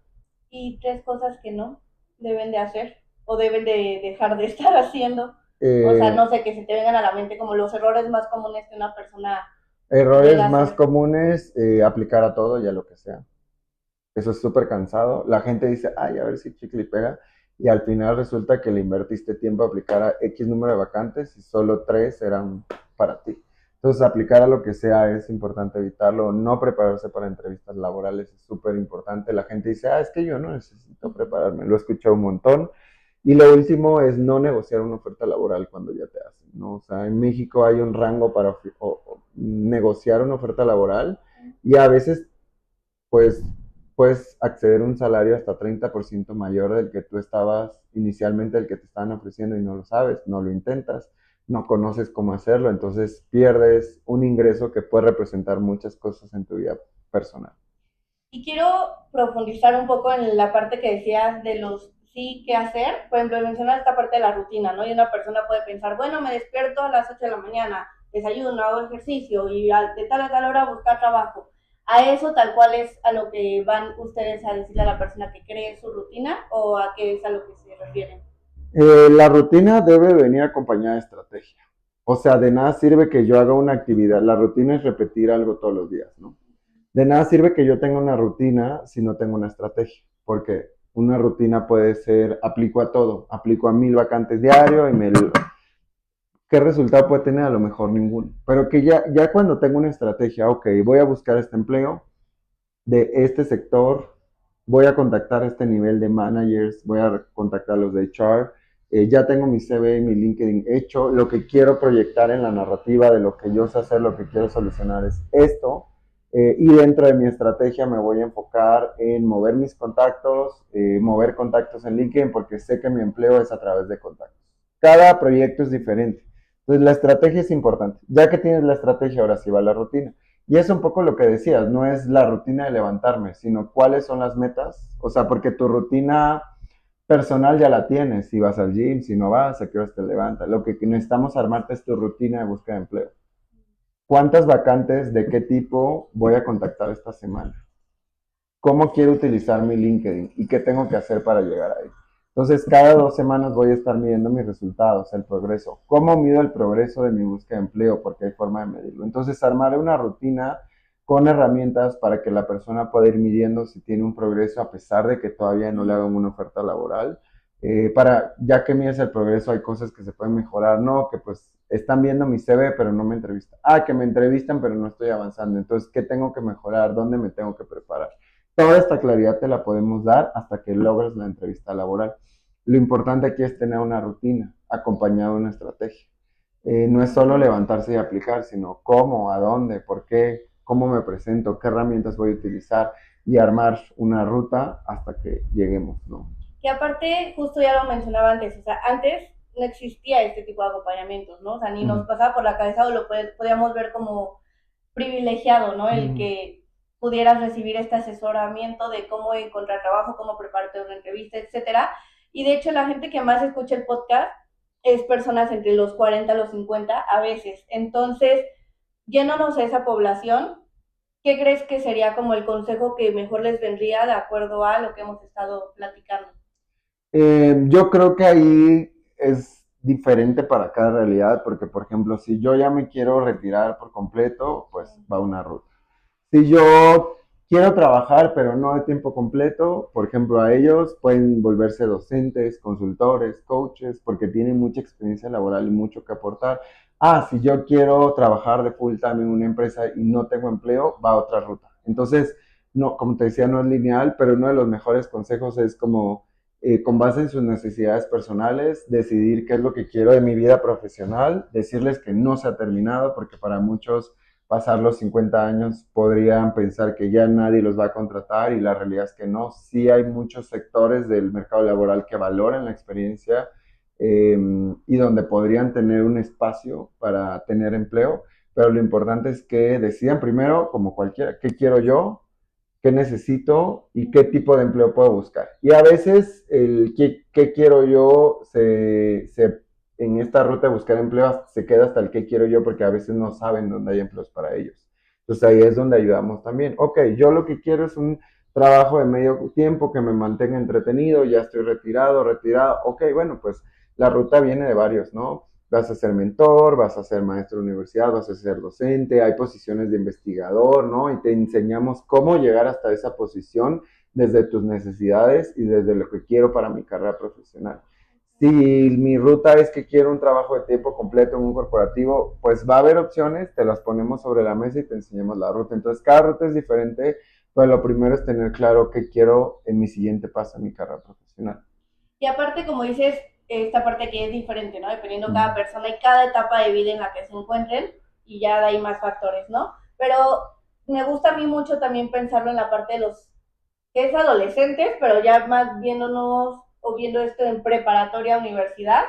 [SPEAKER 1] Y tres cosas que no deben de hacer o deben de dejar de estar haciendo. O sea,
[SPEAKER 2] Eh,
[SPEAKER 1] no sé, que se te vengan a la mente como los errores más comunes que una persona
[SPEAKER 2] Errores
[SPEAKER 1] llega a
[SPEAKER 2] más
[SPEAKER 1] hacer.
[SPEAKER 2] comunes, aplicar a todo y a lo que sea. Eso es súper cansado. La gente dice, ay, a ver si chicle y pega. Y al final resulta que le invertiste tiempo a aplicar a X número de vacantes y solo 3 eran para ti. Entonces, aplicar a lo que sea es importante evitarlo. No prepararse para entrevistas laborales es súper importante. La gente dice, es que yo no necesito prepararme. Lo he escuchado un montón. Y lo último es no negociar una oferta laboral cuando ya te hacen, ¿no? O sea, en México hay un rango para negociar una oferta laboral y a veces pues puedes acceder a un salario hasta 30% mayor del que tú estabas inicialmente, el que te estaban ofreciendo y no lo sabes, no lo intentas, no conoces cómo hacerlo, entonces pierdes un ingreso que puede representar muchas cosas en tu vida personal.
[SPEAKER 1] Y quiero profundizar un poco en la parte que decías de los sí que hacer. Por ejemplo, mencionar esta parte de la rutina, ¿no? Y una persona puede pensar, bueno, me despierto a las 8 de la mañana, desayuno, hago ejercicio y de tal a tal hora buscar trabajo. ¿A eso tal cual es a lo que van ustedes a decirle a la persona que cree su rutina o a qué es a lo que se refieren?
[SPEAKER 2] La rutina debe venir acompañada de estrategia. O sea, de nada sirve que yo haga una actividad. La rutina es repetir algo todos los días, ¿no? De nada sirve que yo tenga una rutina si no tengo una estrategia, porque una rutina puede ser, aplico a todo, aplico a 1000 vacantes diario y ¿qué resultado puede tener? A lo mejor ninguno. Pero que ya cuando tengo una estrategia, ok, voy a buscar este empleo de este sector, voy a contactar a este nivel de managers, voy a contactar a los de HR, ya tengo mi CV y mi LinkedIn hecho, lo que quiero proyectar en la narrativa de lo que yo sé hacer, lo que quiero solucionar es esto, y dentro de mi estrategia me voy a enfocar en mover mis contactos, mover contactos en LinkedIn, porque sé que mi empleo es a través de contactos. Cada proyecto es diferente. Entonces la estrategia es importante. Ya que tienes la estrategia, ahora sí va la rutina. Y es un poco lo que decías, no es la rutina de levantarme, sino cuáles son las metas. O sea, porque tu rutina personal ya la tienes. Si vas al gym, si no vas, a qué horas te levantas. Lo que necesitamos armarte es tu rutina de búsqueda de empleo. ¿Cuántas vacantes de qué tipo voy a contactar esta semana? ¿Cómo quiero utilizar mi LinkedIn? ¿Y qué tengo que hacer para llegar ahí? Entonces, cada 2 semanas voy a estar midiendo mis resultados, el progreso. ¿Cómo mido el progreso de mi búsqueda de empleo? Porque hay forma de medirlo. Entonces, armaré una rutina con herramientas para que la persona pueda ir midiendo si tiene un progreso a pesar de que todavía no le hagan una oferta laboral. Ya que mides el progreso, hay cosas que se pueden mejorar, ¿no? Que pues están viendo mi CV, pero no me entrevistan. Que me entrevistan, pero no estoy avanzando. Entonces, ¿qué tengo que mejorar? ¿Dónde me tengo que preparar? Toda esta claridad te la podemos dar hasta que logres la entrevista laboral. Lo importante aquí es tener una rutina acompañada de una estrategia. No es solo levantarse y aplicar, sino cómo, a dónde, por qué, cómo me presento, qué herramientas voy a utilizar y armar una ruta hasta que lleguemos, ¿no?
[SPEAKER 1] Que aparte, justo ya lo mencionaba antes, o sea, antes no existía este tipo de acompañamientos, ¿no? O sea, ni nos
[SPEAKER 2] Mm,
[SPEAKER 1] pasaba por la cabeza o lo podíamos ver como privilegiado, ¿no? El
[SPEAKER 2] mm,
[SPEAKER 1] que pudieras recibir este asesoramiento de cómo encontrar trabajo, cómo prepararte una entrevista, etcétera. Y de hecho, la gente que más escucha el podcast es personas entre los 40 y los 50 a veces. Entonces, yéndonos a esa población, ¿qué crees que sería como el consejo que mejor les vendría de acuerdo a lo que hemos estado platicando?
[SPEAKER 2] Yo creo que ahí es diferente para cada realidad, porque por ejemplo, si yo ya me quiero retirar por completo, pues va una ruta. Si yo quiero trabajar, pero no de tiempo completo, por ejemplo, a ellos pueden volverse docentes, consultores, coaches, porque tienen mucha experiencia laboral y mucho que aportar. Ah, si yo quiero trabajar de full time en una empresa y no tengo empleo, va a otra ruta. Entonces, no, como te decía, no es lineal, pero uno de los mejores consejos es como, con base en sus necesidades personales, decidir qué es lo que quiero de mi vida profesional, decirles que no se ha terminado, porque para muchos pasar los 50 años podrían pensar que ya nadie los va a contratar y la realidad es que no. Sí hay muchos sectores del mercado laboral que valoran la experiencia y donde podrían tener un espacio para tener empleo, pero lo importante es que decidan primero, como cualquiera, qué quiero yo, qué necesito y qué tipo de empleo puedo buscar. Y a veces el qué quiero yo en esta ruta de buscar empleo se queda hasta el qué quiero yo porque a veces no saben dónde hay empleos para ellos. Entonces ahí es donde ayudamos también. Ok, yo lo que quiero es un trabajo de medio tiempo que me mantenga entretenido, ya estoy retirado, retirado. Ok, bueno, pues la ruta viene de varios, ¿no? Vas a ser mentor, vas a ser maestro de universidad, vas a ser docente, hay posiciones de investigador, ¿no? Y te enseñamos cómo llegar hasta esa posición desde tus necesidades y desde lo que quiero para mi carrera profesional. Si mi ruta es que quiero un trabajo de tiempo completo en un corporativo, pues va a haber opciones, te las ponemos sobre la mesa y te enseñamos la ruta. Entonces, cada ruta es diferente, pero lo primero es tener claro qué quiero en mi siguiente paso en mi carrera profesional.
[SPEAKER 1] Y aparte, como dices, esta parte que es diferente, ¿no? Dependiendo
[SPEAKER 2] Mm.
[SPEAKER 1] cada persona y cada etapa de vida en la que se encuentren, y ya de ahí más factores, ¿no? Pero me gusta a mí mucho también pensarlo en la parte de los que es adolescentes, pero ya más viéndonos o viendo esto en preparatoria, universidad,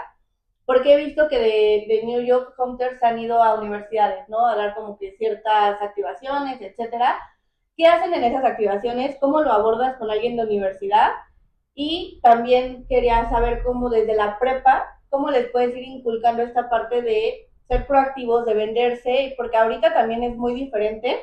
[SPEAKER 1] porque he visto que de New York Hunters han ido a universidades, ¿no? A dar como que ciertas activaciones, etcétera. ¿Qué hacen en esas activaciones? ¿Cómo lo abordas con alguien de universidad? Y también quería saber cómo desde la prepa, cómo les puedes ir inculcando esta parte de ser proactivos, de venderse, porque ahorita también es muy diferente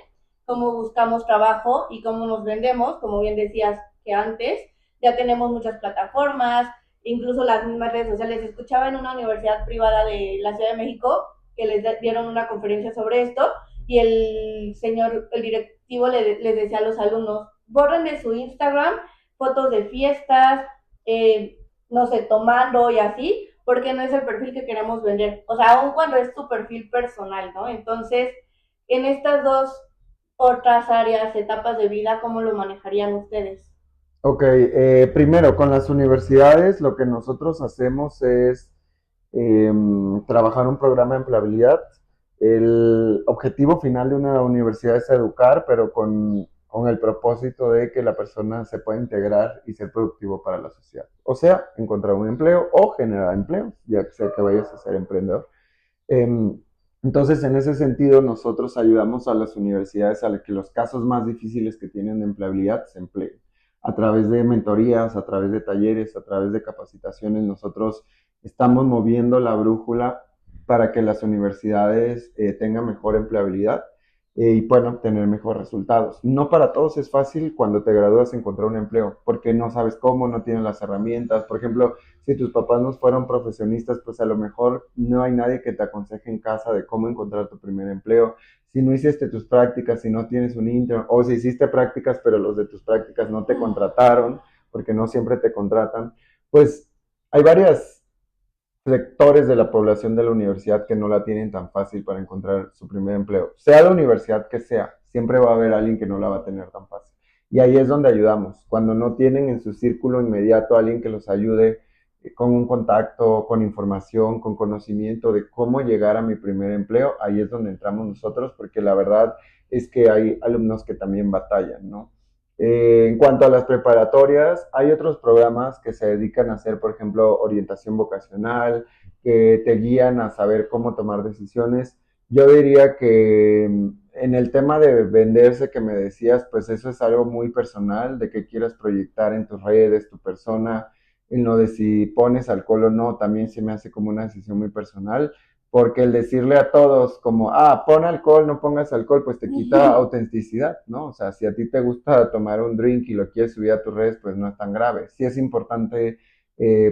[SPEAKER 1] cómo buscamos trabajo y cómo nos vendemos, como bien decías que antes, ya tenemos muchas plataformas, incluso las mismas redes sociales. Escuchaba en una universidad privada de la Ciudad de México que les dieron una conferencia sobre esto y el señor, el directivo les decía a los alumnos, borren de su Instagram fotos de fiestas, no sé, tomando y así, porque no es el perfil que queremos vender. O sea, aun cuando es tu perfil personal, ¿no? Entonces, en estas dos otras áreas, etapas de vida, ¿cómo lo manejarían ustedes?
[SPEAKER 2] Ok, primero con las universidades lo que nosotros hacemos es trabajar un programa de empleabilidad. El objetivo final de una universidad es educar, pero con el propósito de que la persona se pueda integrar y ser productivo para la sociedad. O sea, encontrar un empleo o generar empleo, ya sea que vayas a ser emprendedor. Em, entonces, en ese sentido, nosotros ayudamos a las universidades a que los casos más difíciles que tienen de empleabilidad se empleen. A través de mentorías, a través de talleres, a través de capacitaciones, nosotros estamos moviendo la brújula para que las universidades tengan mejor empleabilidad y puedan obtener mejores resultados. No para todos es fácil cuando te gradúas encontrar un empleo, porque no sabes cómo, no tienes las herramientas. Por ejemplo, si tus papás no fueron profesionistas, pues a lo mejor no hay nadie que te aconseje en casa de cómo encontrar tu primer empleo. Si no hiciste tus prácticas, si no tienes un intern, o si hiciste prácticas, pero los de tus prácticas no te contrataron, porque no siempre te contratan, pues hay varias sectores de la población de la universidad que no la tienen tan fácil para encontrar su primer empleo. Sea la universidad que sea, siempre va a haber alguien que no la va a tener tan fácil. Y ahí es donde ayudamos. Cuando no tienen en su círculo inmediato a alguien que los ayude con un contacto, con información, con conocimiento de cómo llegar a mi primer empleo, ahí es donde entramos nosotros, porque la verdad es que hay alumnos que también batallan, ¿no? En cuanto a las preparatorias, hay otros programas que se dedican a hacer, por ejemplo, orientación vocacional, que te guían a saber cómo tomar decisiones. Yo diría que en el tema de venderse que me decías, pues eso es algo muy personal, de que quieras proyectar en tus redes, tu persona, en lo de si pones alcohol o no, también se me hace como una decisión muy personal, porque el decirle a todos como, pon alcohol, no pongas alcohol, pues te quita autenticidad, ¿no? O sea, si a ti te gusta tomar un drink y lo quieres subir a tus redes, pues no es tan grave. Sí es importante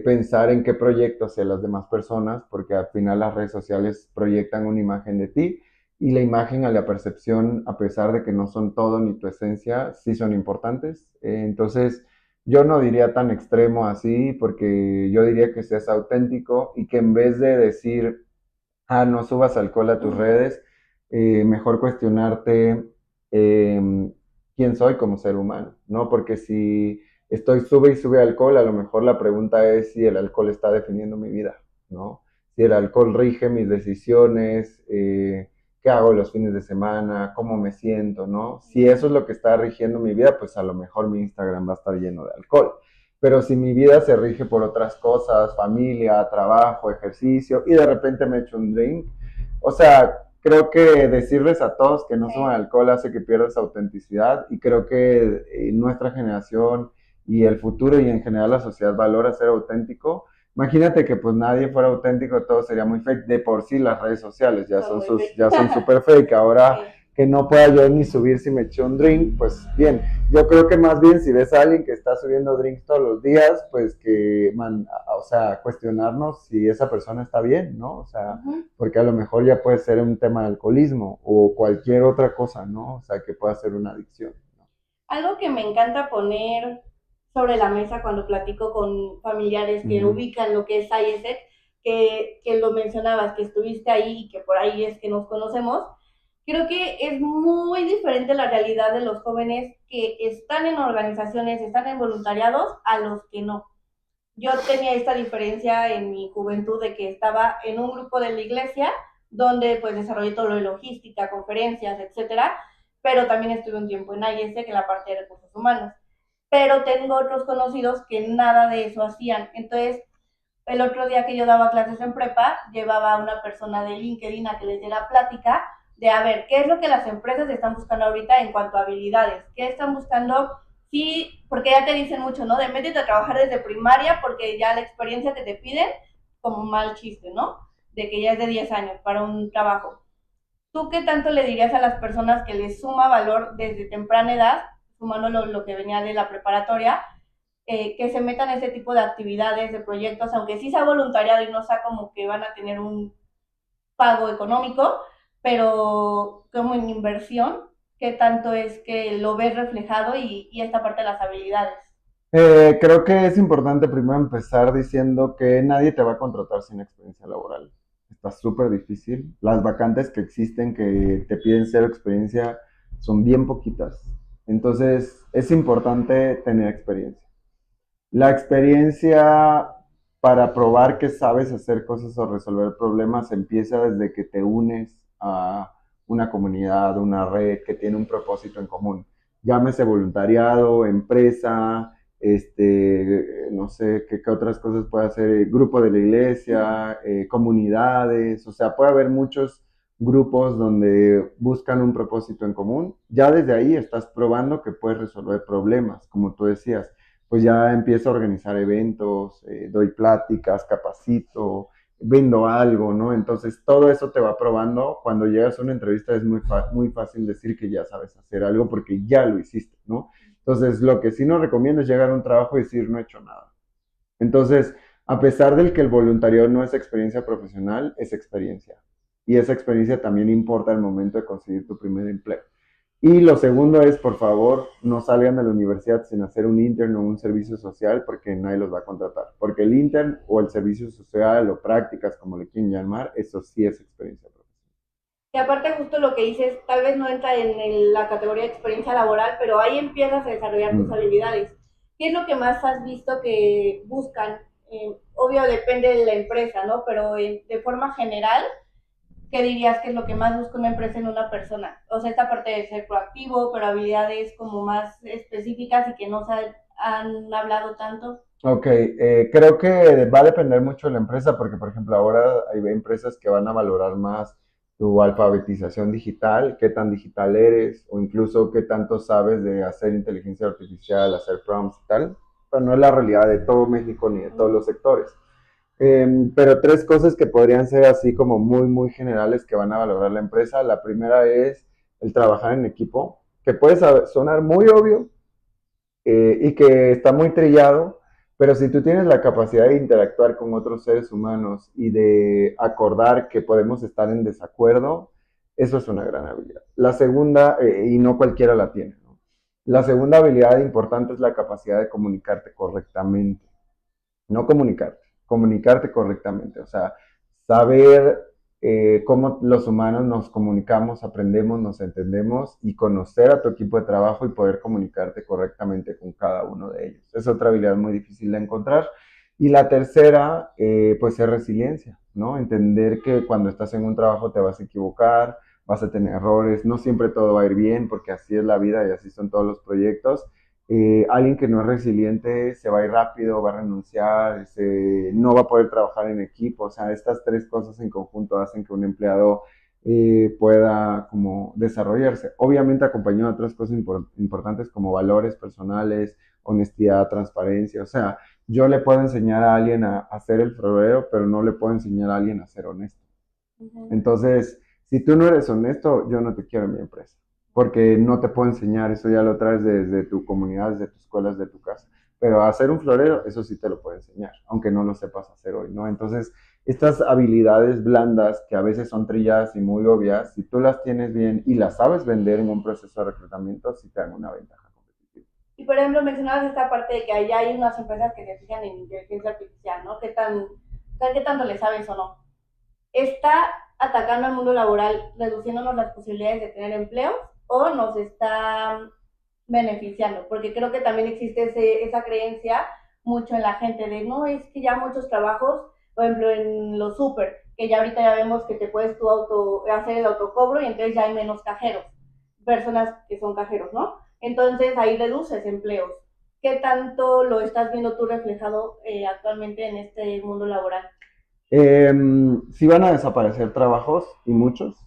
[SPEAKER 2] pensar en qué proyecto hacia las demás personas, porque al final las redes sociales proyectan una imagen de ti y la imagen a la percepción, a pesar de que no son todo ni tu esencia, sí son importantes. Entonces, yo no diría tan extremo así, porque yo diría que seas auténtico y que en vez de decir, no subas alcohol a tus redes, mejor cuestionarte quién soy como ser humano, ¿no? Porque si estoy sube y sube alcohol, a lo mejor la pregunta es si el alcohol está definiendo mi vida, ¿no? Si el alcohol rige mis decisiones, qué hago los fines de semana, cómo me siento, ¿no? Si eso es lo que está rigiendo mi vida, pues a lo mejor mi Instagram va a estar lleno de alcohol. Pero si mi vida se rige por otras cosas, familia, trabajo, ejercicio, y de repente me echo un drink, o sea, creo que decirles a todos que no suman
[SPEAKER 1] Sí.
[SPEAKER 2] alcohol hace que pierdas autenticidad, y creo que nuestra generación y el futuro y en general la sociedad valora ser auténtico. Imagínate que pues nadie fuera auténtico, todo sería muy fake. De por sí las redes sociales
[SPEAKER 1] Son muy
[SPEAKER 2] ya
[SPEAKER 1] fake.
[SPEAKER 2] son super fake. Ahora
[SPEAKER 1] Sí.
[SPEAKER 2] que no pueda yo ni subir si me eché un drink, pues bien. Yo creo que más bien si ves a alguien que está subiendo drinks todos los días, pues o sea, cuestionarnos si esa persona está bien, ¿no? O sea,
[SPEAKER 1] Ujú.
[SPEAKER 2] porque a lo mejor ya puede ser un tema de alcoholismo o cualquier otra cosa, ¿no? O sea, que pueda ser una adicción.
[SPEAKER 1] Algo que me encanta poner sobre la mesa cuando platico con familiares que
[SPEAKER 2] Ujú.
[SPEAKER 1] ubican lo que es IESEC, que lo mencionabas, que estuviste ahí y que por ahí es que nos conocemos, creo que es muy diferente la realidad de los jóvenes que están en organizaciones, están en voluntariados, a los que no. Yo tenía esta diferencia en mi juventud de que estaba en un grupo de la iglesia donde pues desarrollé todo lo de logística, conferencias, etcétera, pero también estuve un tiempo en IES, que es la parte de recursos humanos. Pero tengo otros conocidos que nada de eso hacían. Entonces, el otro día que yo daba clases en prepa, llevaba a una persona de LinkedIn a que les diera plática de a ver, ¿qué es lo que las empresas están buscando ahorita en cuanto a habilidades? ¿Qué están buscando? Sí, porque ya te dicen mucho, ¿no? De métete a trabajar desde primaria porque ya la experiencia que te piden, como mal chiste, ¿no? De que ya es de 10 años para un trabajo. ¿Tú qué tanto le dirías a las personas que les suma valor desde temprana edad, sumando lo que venía de la preparatoria, que se metan en ese tipo de actividades, de proyectos, aunque sí sea voluntariado y no sea como que van a tener un pago económico, pero como en inversión, qué tanto es que lo ves reflejado y esta parte de las habilidades?
[SPEAKER 2] Creo que es importante primero empezar diciendo que nadie te va a contratar sin experiencia laboral. Está súper difícil. Las vacantes que existen que te piden cero experiencia son bien poquitas. Entonces es importante tener experiencia. La experiencia para probar que sabes hacer cosas o resolver problemas empieza desde que te unes a una comunidad, una red que tiene un propósito en común. Llámese voluntariado, empresa, no sé qué otras cosas puede hacer, grupo de la iglesia, comunidades, o sea, puede haber muchos grupos donde buscan un propósito en común. Ya desde ahí estás probando que puedes resolver problemas, como tú decías, pues ya empiezo a organizar eventos, doy pláticas, capacito, vendo algo, ¿no? Entonces todo eso te va probando. Cuando llegas a una entrevista es muy fácil decir que ya sabes hacer algo porque ya lo hiciste, ¿no? Entonces lo que sí no recomiendo es llegar a un trabajo y decir no he hecho nada. Entonces, a pesar del que el voluntariado no es experiencia profesional, es experiencia. Y esa experiencia también importa al momento de conseguir tu primer empleo. Y lo segundo es, por favor, no salgan de la universidad sin hacer un intern o un servicio social porque nadie los va a contratar. Porque el intern o el servicio social o prácticas, como le quieren llamar, eso sí es experiencia profesional.
[SPEAKER 1] Y aparte justo lo que dices, tal vez no entra en la categoría de experiencia laboral, pero ahí empiezas a desarrollar tus
[SPEAKER 2] Mm.
[SPEAKER 1] habilidades. ¿Qué es lo que más has visto que buscan? Obvio depende de la empresa, ¿no? Pero de forma general, ¿qué dirías que es lo que más busca una empresa en una persona? O sea, esta parte de ser proactivo, pero habilidades como más específicas y que no se han hablado tanto.
[SPEAKER 2] Ok, creo que va a depender mucho de la empresa porque, por ejemplo, ahora hay empresas que van a valorar más tu alfabetización digital, qué tan digital eres o incluso qué tanto sabes de hacer inteligencia artificial, hacer prompts y tal, pero no es la realidad de todo México ni de todos los sectores. Pero tres cosas que podrían ser así como muy, muy generales que van a valorar la empresa. La primera es el trabajar en equipo, que puede sonar muy obvio y que está muy trillado, pero si tú tienes la capacidad de interactuar con otros seres humanos y de acordar que podemos estar en desacuerdo, eso es una gran habilidad. La segunda, y no cualquiera la tiene, ¿no? La segunda habilidad importante es la capacidad de comunicarte correctamente. No comunicarte, comunicarte correctamente. O sea, saber cómo los humanos nos comunicamos, aprendemos, nos entendemos y conocer a tu equipo de trabajo y poder comunicarte correctamente con cada uno de ellos. Es otra habilidad muy difícil de encontrar. Y la tercera, pues es resiliencia, ¿no? Entender que cuando estás en un trabajo te vas a equivocar, vas a tener errores, no siempre todo va a ir bien porque así es la vida y así son todos los proyectos. Alguien que no es resiliente se va a ir rápido, va a renunciar, no va a poder trabajar en equipo. O sea, estas tres cosas en conjunto hacen que un empleado pueda como desarrollarse. Obviamente acompañado de otras cosas importantes como valores personales, honestidad, transparencia. O sea, yo le puedo enseñar a alguien a ser el florero, pero no le puedo enseñar a alguien a ser honesto. Entonces, si tú no eres honesto, yo no te quiero en mi empresa, porque no te puedo enseñar, eso ya lo traes desde tu comunidad, desde tu escuela, desde tu casa. Pero a hacer un florero, eso sí te lo puedo enseñar, aunque no lo sepas hacer hoy, ¿no? Entonces, estas habilidades blandas que a veces son trilladas y muy obvias, si tú las tienes bien y las sabes vender en un proceso de reclutamiento, sí te dan una ventaja competitiva.
[SPEAKER 1] Y por ejemplo, mencionabas esta parte de que allá hay unas empresas que se fijan en inteligencia artificial, ¿no? ¿Qué tanto le sabes o no? ¿Está atacando al mundo laboral, reduciéndonos las posibilidades de tener empleos o nos está beneficiando? Porque creo que también existe esa creencia mucho en la gente de, no, es que ya muchos trabajos, por ejemplo, en los súper, que ya ahorita ya vemos que te puedes tú hacer el autocobro y entonces ya hay menos cajeros, personas que son cajeros, ¿no? Entonces ahí reduces empleos. ¿Qué tanto lo estás viendo tú reflejado actualmente en este mundo laboral?
[SPEAKER 2] Sí van a desaparecer trabajos y muchos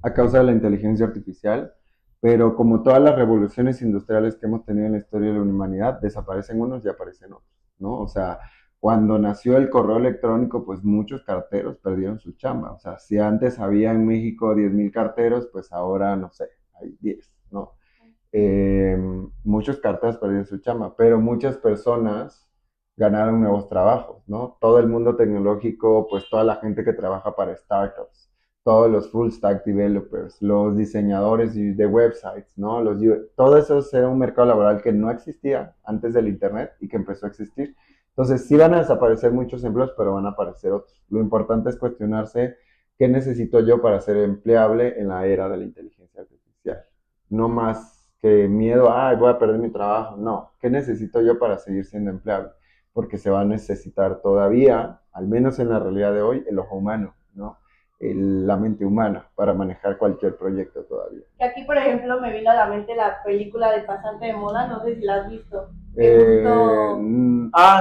[SPEAKER 2] a causa de la inteligencia artificial, pero como todas las revoluciones industriales que hemos tenido en la historia de la humanidad, desaparecen unos y aparecen otros, ¿no? O sea, cuando nació el correo electrónico, pues muchos carteros perdieron su chamba. O sea, si antes había en México 10,000 carteros, pues ahora, no sé, hay 10, ¿no? Eh, Muchos carteros perdieron su chamba, pero muchas personas ganaron nuevos trabajos, ¿no? Todo el mundo tecnológico, pues toda la gente que trabaja para startups, todos los full stack developers, los diseñadores de websites, ¿no? Todo eso era un mercado laboral que no existía antes del Internet y que empezó a existir. Entonces, sí van a desaparecer muchos empleos, pero van a aparecer otros. Lo importante es cuestionarse qué necesito yo para ser empleable en la era de la inteligencia artificial. No más que miedo, ay, voy a perder mi trabajo. No, ¿qué necesito yo para seguir siendo empleable? Porque se va a necesitar todavía, al menos en la realidad de hoy, el ojo humano, ¿no? La mente humana para manejar cualquier proyecto todavía.
[SPEAKER 1] Aquí, por ejemplo, me vino a la mente la película de Pasante de Moda, no sé si la has visto. Que justo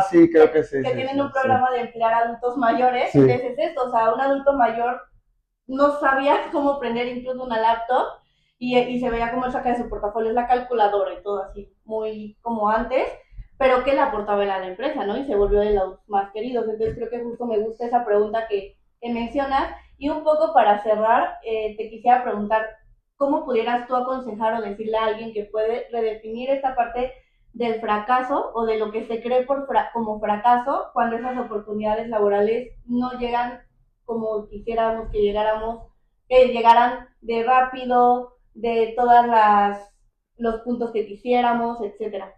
[SPEAKER 2] Sí, creo que sí.
[SPEAKER 1] que
[SPEAKER 2] Sí,
[SPEAKER 1] tienen
[SPEAKER 2] sí,
[SPEAKER 1] un programa de emplear adultos mayores,
[SPEAKER 2] sí.
[SPEAKER 1] entonces es esto, o sea, un adulto mayor no sabía cómo prender incluso una laptop y se veía como él saca de su portafolio la calculadora y todo así, muy como antes, pero que le aportaba a la empresa, ¿no? Y se volvió de los más queridos. Entonces creo que justo me gusta esa pregunta que mencionas. Y un poco para cerrar, te quisiera preguntar, ¿cómo pudieras tú aconsejar o decirle a alguien que puede redefinir esta parte del fracaso o de lo que se cree como fracaso cuando esas oportunidades laborales no llegan como quisiéramos que llegaran de rápido, de todas los puntos que quisiéramos, etcétera?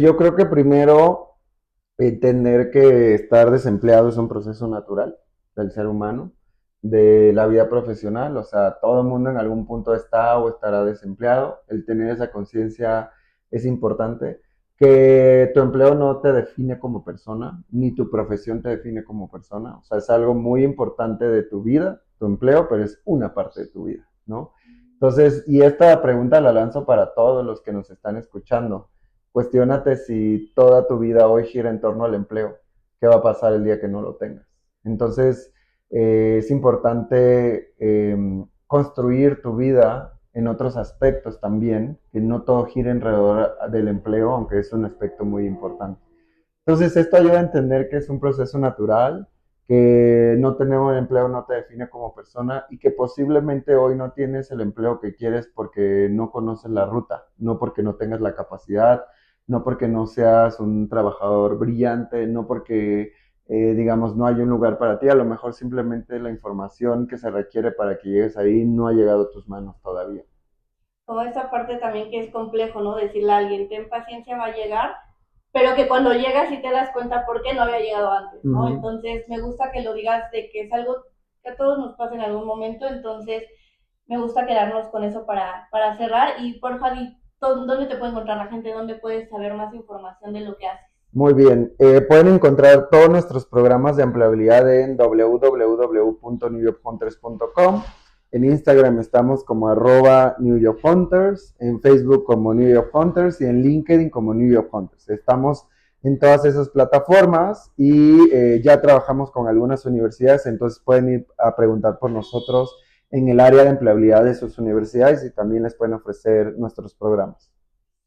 [SPEAKER 2] Yo creo que primero entender que estar desempleado es un proceso natural del ser humano, de la vida profesional, o sea, todo el mundo en algún punto está o estará desempleado. El tener esa conciencia es importante. Que tu empleo no te define como persona, ni tu profesión te define como persona. O sea, es algo muy importante de tu vida, tu empleo, pero es una parte de tu vida, ¿no? Entonces, y esta pregunta la lanzo para todos los que nos están escuchando. Cuestiónate si toda tu vida hoy gira en torno al empleo. ¿Qué va a pasar el día que no lo tengas? Entonces, es importante construir tu vida en otros aspectos también, que no todo gira alrededor del empleo, aunque es un aspecto muy importante. Entonces, esto ayuda a entender que es un proceso natural, que no tener empleo no te define como persona y que posiblemente hoy no tienes el empleo que quieres porque no conoces la ruta, no porque no tengas la capacidad, no porque no seas un trabajador brillante, no porque, digamos, no hay un lugar para ti, a lo mejor simplemente la información que se requiere para que llegues ahí no ha llegado a tus manos todavía.
[SPEAKER 1] Como esa parte también que es complejo, ¿no? Decirle a alguien, ten paciencia, va a llegar, pero que cuando llegas sí te das cuenta por qué no había llegado antes, ¿no?
[SPEAKER 2] Ujú.
[SPEAKER 1] Entonces me gusta que lo digas de que es algo que a todos nos pasa en algún momento, entonces me gusta quedarnos con eso para cerrar y por Javi, ¿dónde te puede encontrar la gente? ¿Dónde puedes saber más información de lo que haces?
[SPEAKER 2] Muy bien, pueden encontrar todos nuestros programas de empleabilidad en www.newyorkhunters.com. En Instagram estamos como @NewYorkHunters, en Facebook como New York Hunters y en LinkedIn como New York Hunters. Estamos en todas esas plataformas y ya trabajamos con algunas universidades, entonces pueden ir a preguntar por nosotros en el área de empleabilidad de sus universidades y también les pueden ofrecer nuestros programas.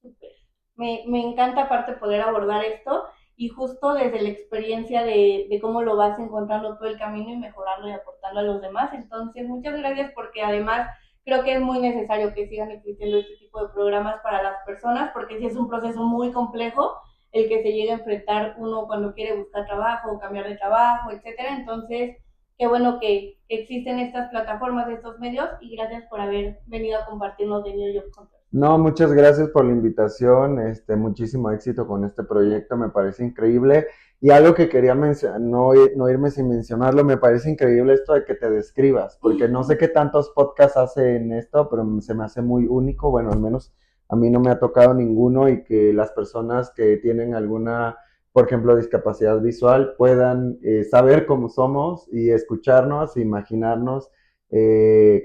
[SPEAKER 1] Súper. Me encanta aparte poder abordar esto y justo desde la experiencia de cómo lo vas encontrando todo el camino y mejorando y aportando a los demás. Entonces, muchas gracias porque además creo que es muy necesario que sigan existiendo este tipo de programas para las personas porque sí es un proceso muy complejo el que se llega a enfrentar uno cuando quiere buscar trabajo, cambiar de trabajo, etcétera. Entonces, qué bueno que existen estas plataformas, estos medios y gracias por haber venido a compartirnos de New York Content.
[SPEAKER 2] No, muchas gracias por la invitación, muchísimo éxito con este proyecto, me parece increíble. Y algo que quería mencionar, no irme sin mencionarlo, me parece increíble esto de que te describas, porque no sé qué tantos podcasts hacen esto, pero se me hace muy único, bueno, al menos a mí no me ha tocado ninguno y que las personas que tienen alguna, por ejemplo, discapacidad visual puedan saber cómo somos y escucharnos, imaginarnos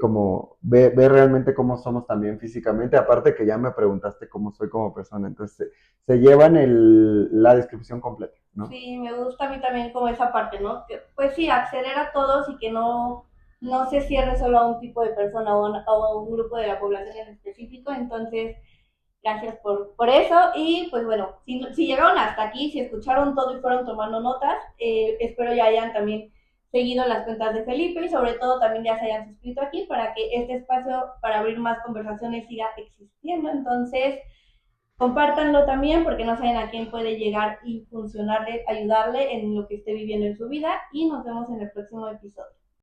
[SPEAKER 2] como ver realmente cómo somos también físicamente, aparte que ya me preguntaste cómo soy como persona, entonces se llevan la descripción completa, ¿no?
[SPEAKER 1] Sí, me gusta a mí también como esa parte, ¿no? Que, pues sí, acceder a todos y que no se cierre solo a un tipo de persona o a un grupo de la población en específico. Entonces, gracias por eso. Y pues bueno, si llegaron hasta aquí, si escucharon todo y fueron tomando notas, espero ya hayan también seguido las cuentas de Felipe y sobre todo también ya se hayan suscrito aquí para que este espacio para abrir más conversaciones siga existiendo. Entonces, compártanlo también porque no saben a quién puede llegar y funcionarle, ayudarle en lo que esté viviendo en su vida y nos vemos en el próximo episodio.